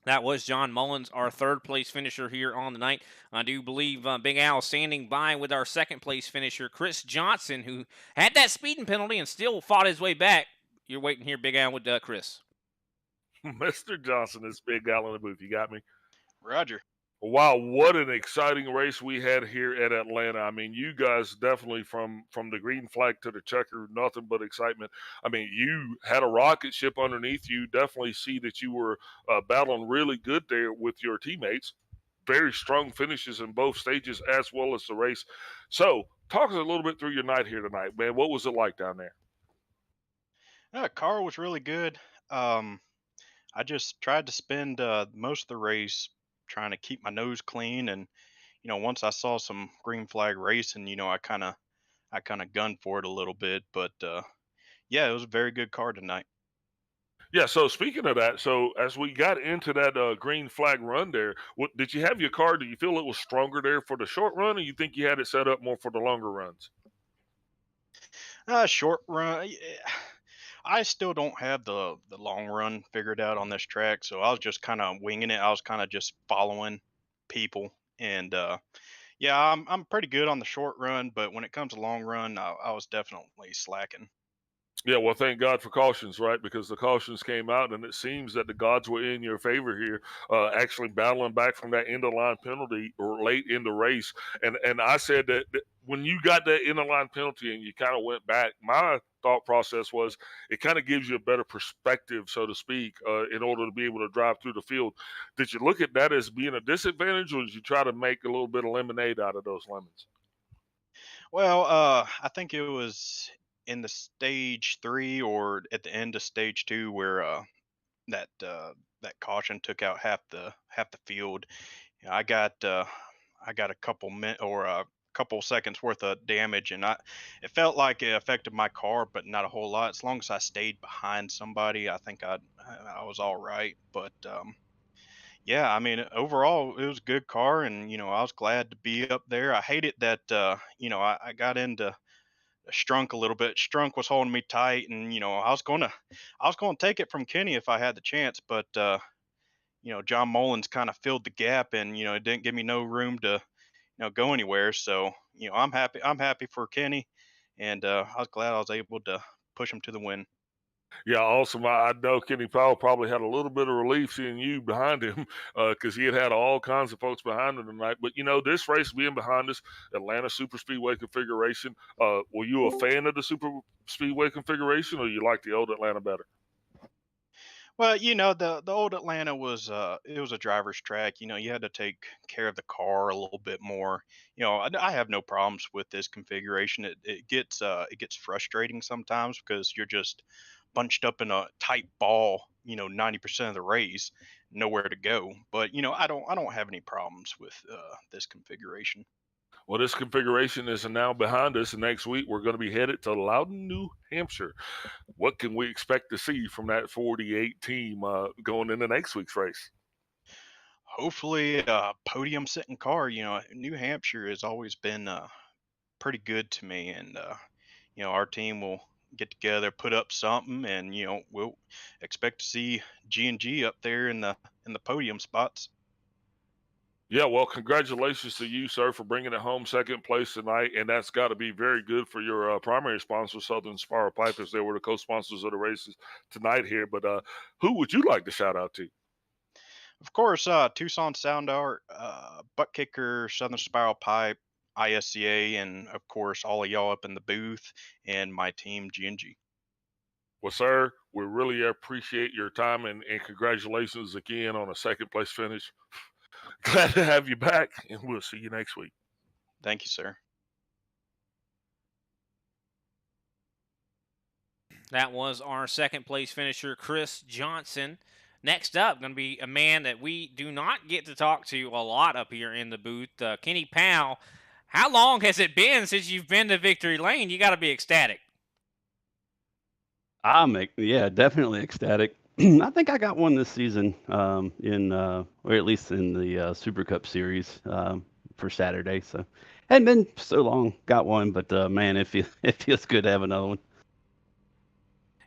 That was John Mullins, our third place finisher here on the night. I do believe Big Al is standing by with our second place finisher, Chris Johnson, who had that speeding penalty and still fought his way back. You're waiting here, Big Al, with Chris. Mr. Johnson is Big Al in the booth. You got me? Roger. Wow, what an exciting race we had here at Atlanta. I mean, you guys definitely from the green flag to the checker, nothing but excitement. I mean, you had a rocket ship underneath you. Definitely see that you were battling really good there with your teammates. Very strong finishes in both stages as well as the race. So, talk us a little bit through your night here tonight, man. What was it like down there? Car was really good. Um, I just tried to spend most of the race trying to keep my nose clean, and once I saw some green flag racing, I kind of gunned for it a little bit. But yeah, it was a very good car tonight. Yeah, so speaking of that, so as we got into that green flag run there, what did you have your car? Do you feel it was stronger there for the short run, or you think you had it set up more for the longer runs? Short run. I still don't have the long run figured out on this track, so I was just kind of winging it. I was kind of just following people, and yeah, I'm pretty good on the short run, but when it comes to long run, I was definitely slacking. Yeah, well, thank God for cautions, right? Because the cautions came out, and it seems that the gods were in your favor here, actually battling back from that end of line penalty or late in the race. And I said that when you got that end of line penalty and you kind of went back, my thought process was it kind of gives you a better perspective, so to speak, in order to be able to drive through the field. Did you look at that as being a disadvantage, or did you try to make a little bit of lemonade out of those lemons? Well, I think it was in the stage three or at the end of stage two where that that caution took out half the field. I got a couple min or a couple seconds worth of damage, and I it felt like it affected my car, but not a whole lot. As long as I stayed behind somebody, I think I was all right. But yeah, I mean, overall, it was a good car, and I was glad to be up there. I hated that I got into Strunk a little bit. Strunk was holding me tight, and I was gonna take it from Kenny if I had the chance, but John Mullins kind of filled the gap, and it didn't give me no room to go anywhere. So I'm happy for Kenny, and I was glad I was able to push him to the win. Yeah, awesome. I know Kenny Powell probably had a little bit of relief seeing you behind him because he had all kinds of folks behind him tonight. But this race being behind us, Atlanta Super Speedway configuration. Were you a fan of the Super Speedway configuration, or you like the old Atlanta better? Well, the old Atlanta was it was a driver's track. You had to take care of the car a little bit more. I have no problems with this configuration. It gets frustrating sometimes because you're just bunched up in a tight ball. 90% of the race, nowhere to go. But I don't have any problems with this configuration. Well, this configuration is now behind us, and next week we're going to be headed to Loudon, New Hampshire. What can we expect to see from that 48 team going into next week's race? Hopefully, a podium sitting car. New Hampshire has always been pretty good to me, and our team will get together, put up something, and we'll expect to see G&G up there in the podium spots. Yeah, well, congratulations to you, sir, for bringing it home second place tonight, and that's got to be very good for your primary sponsor, Southern Spiral Pipe, as they were the co-sponsors of the races tonight here. But who would you like to shout out to? Of course, Tucson Sound Art, Butt Kicker, Southern Spiral Pipe, ISCA, and of course all of y'all up in the booth and my team G&G. Well, sir, we really appreciate your time, and congratulations again on a second place finish. Glad to have you back, and we'll see you next week. Thank you, sir. That was our second place finisher, Chris Johnson. Next up, going to be a man that we do not get to talk to a lot up here in the booth, Kenny Powell. How long has it been since you've been to Victory Lane? You got to be ecstatic. Yeah, definitely ecstatic. I think I got one this season, or at least in the Super Cup Series for Saturday. So hadn't been so long. Got one, but man, it feels good to have another one.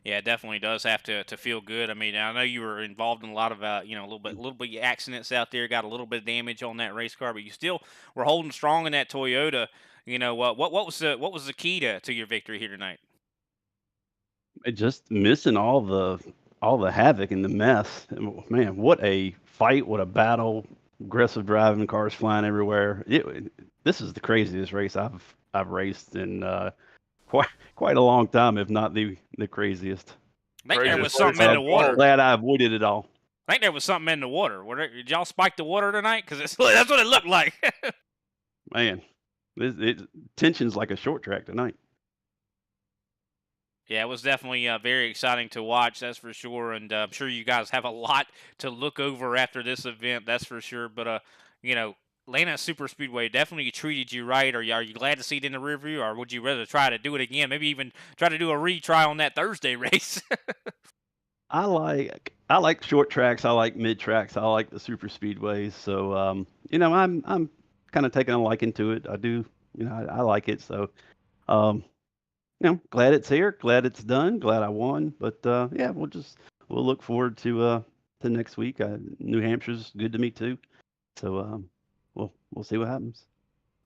Yeah, it definitely does have to feel good. I mean, I know you were involved in a lot of a little bit of accidents out there, got a little bit of damage on that race car, but you still were holding strong in that Toyota. What was the key to your victory here tonight? Just missing all the havoc and the mess. Man, what a fight! What a battle! Aggressive driving, cars flying everywhere. This is the craziest race I've raced in quite a long time, if not the craziest. I think there was something in the water. Glad I avoided it all. I think there was something in the water. Did y'all spike the water tonight? Because that's what it looked like. Man, tension's like a short track tonight. Yeah, it was definitely very exciting to watch, that's for sure. And I'm sure you guys have a lot to look over after this event, that's for sure. But, Atlanta Super Speedway definitely treated you right. Are you glad to see it in the rear view, or would you rather try to do it again? Maybe even try to do a retry on that Thursday race. I like short tracks. I like mid tracks. I like the super speedways. So I'm kind of taking a liking to it. I do. I like it. So glad it's here. Glad it's done. Glad I won. But yeah, we'll look forward to next week. New Hampshire's good to me too. So we'll see what happens.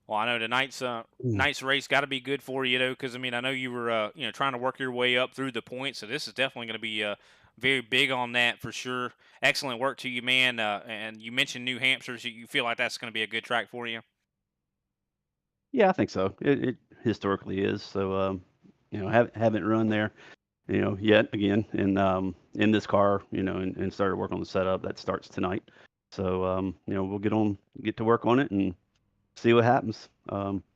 Well, I know tonight's night's race got to be good for you, though, because I mean I know you were trying to work your way up through the points, so this is definitely going to be very big on that for sure. Excellent work to you, man. And you mentioned New Hampshire, so you feel like that's going to be a good track for you? Yeah, I think so. It historically is. So haven't run there, yet again in this car, and started work on the setup. That starts tonight. So we'll get to work on it and see what happens.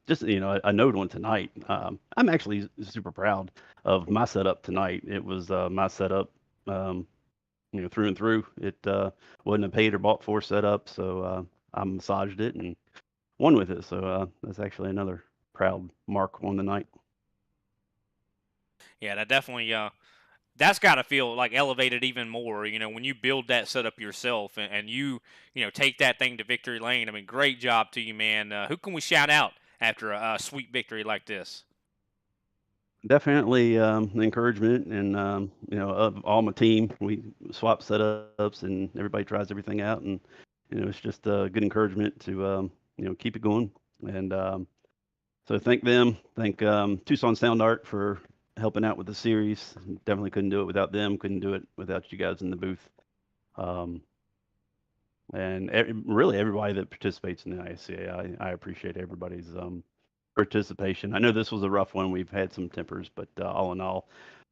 Just a note on tonight. I'm actually super proud of my setup tonight. It was my setup, through and through. It wasn't a paid or bought for setup, so I massaged it and won with it. So that's actually another proud mark on the night. Yeah, that definitely that's got to feel like elevated even more, when you build that setup yourself and you take that thing to victory lane. I mean, great job to you, man. Who can we shout out after a sweet victory like this? Definitely the encouragement and of all my team. We swap setups and everybody tries everything out, and it's just a good encouragement to keep it going. And so thank them, thank Tucson Sound Art for helping out with the series. Definitely couldn't do it without them. Couldn't do it without you guys in the booth. And really everybody that participates in the ISCA. I appreciate everybody's participation. I know this was a rough one. We've had some tempers, but all in all,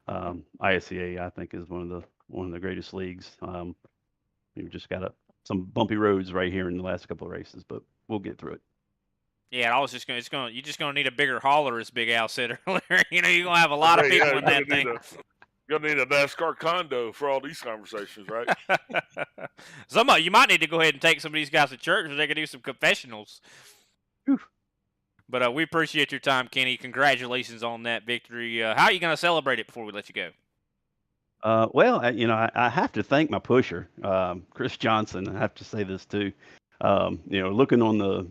ISCA I think is one of the greatest leagues. We've just got some bumpy roads right here in the last couple of races, but we'll get through it. Yeah, I was just you're just gonna need a bigger hauler, as Big Al said earlier. You're gonna have a lot of people in that thing. You're gonna need a NASCAR condo for all these conversations, right? You might need to go ahead and take some of these guys to church so they can do some confessionals. Whew. But we appreciate your time, Kenny. Congratulations on that victory. How are you going to celebrate it before we let you go? I have to thank my pusher, Chris Johnson. I have to say this too. Looking on the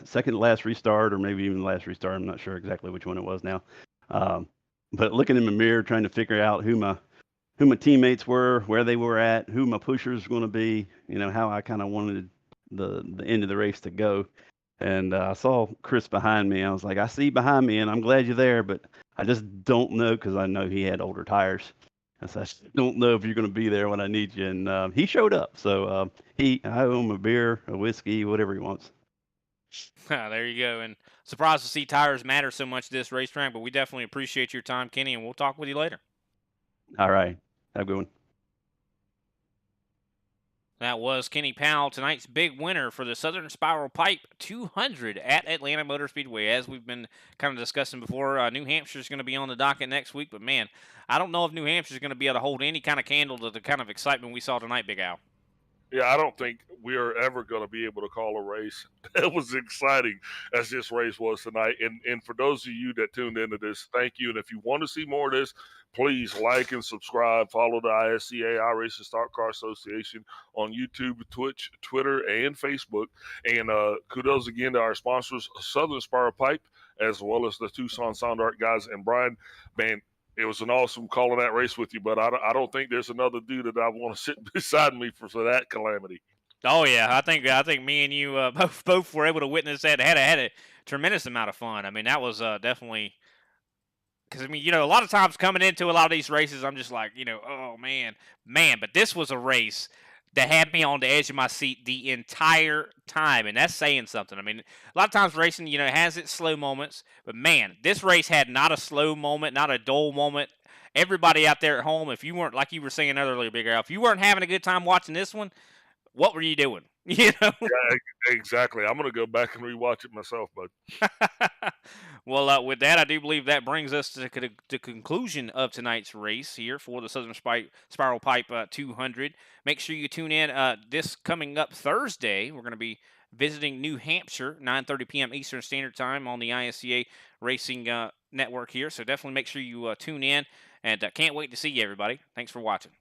second to last restart, or maybe even last restart, I'm not sure exactly which one it was now. But looking in the mirror, trying to figure out who my teammates were, where they were at, who my pushers were going to be, how I kind of wanted the end of the race to go. And I saw Chris behind me. I was like, I see you behind me, and I'm glad you're there, but I just don't know because I know he had older tires. And so I just don't know if you're going to be there when I need you. And he showed up. So I owe him a beer, a whiskey, whatever he wants. There you go. And surprised to see tires matter so much this racetrack, but we definitely appreciate your time, Kenny, and we'll talk with you later. All right. Have a good one. That was Kenny Powell, tonight's big winner for the Southern Spiral Pipe 200 at Atlanta Motor Speedway. As we've been kind of discussing before, New Hampshire is going to be on the docket next week. But, man, I don't know if New Hampshire is going to be able to hold any kind of candle to the kind of excitement we saw tonight, Big Al. Yeah, I don't think we are ever going to be able to call a race that was exciting as this race was tonight. And for those of you that tuned into this, thank you. And if you want to see more of this, please like and subscribe. Follow the ISCA, iRacing Stock Car Association, on YouTube, Twitch, Twitter, and Facebook. And kudos again to our sponsors, Southern Spiral Pipe, as well as the Tucson Sound Art guys. And Brian, man, it was an awesome calling that race with you, but I don't think there's another dude that I want to sit beside me for that calamity. Oh yeah, I think me and you both were able to witness that. Had a tremendous amount of fun. I mean, that was definitely, because I mean, a lot of times coming into a lot of these races, I'm just like, oh man, but this was a race that had me on the edge of my seat the entire time, and that's saying something. I mean, a lot of times racing, has its slow moments, but man, this race had not a slow moment, not a dull moment. Everybody out there at home, if you weren't, like you were saying earlier, Big Al, if you weren't having a good time watching this one, what were you doing? Yeah, exactly. I'm going to go back and rewatch it myself, bud. Well, with that, I do believe that brings us to the conclusion of tonight's race here for the Southern Spiral Pipe 200. Make sure you tune in this coming up Thursday. We're going to be visiting New Hampshire, 9:30 p.m. Eastern Standard Time on the ISCA Racing Network here. So definitely make sure you tune in, and can't wait to see you, everybody. Thanks for watching.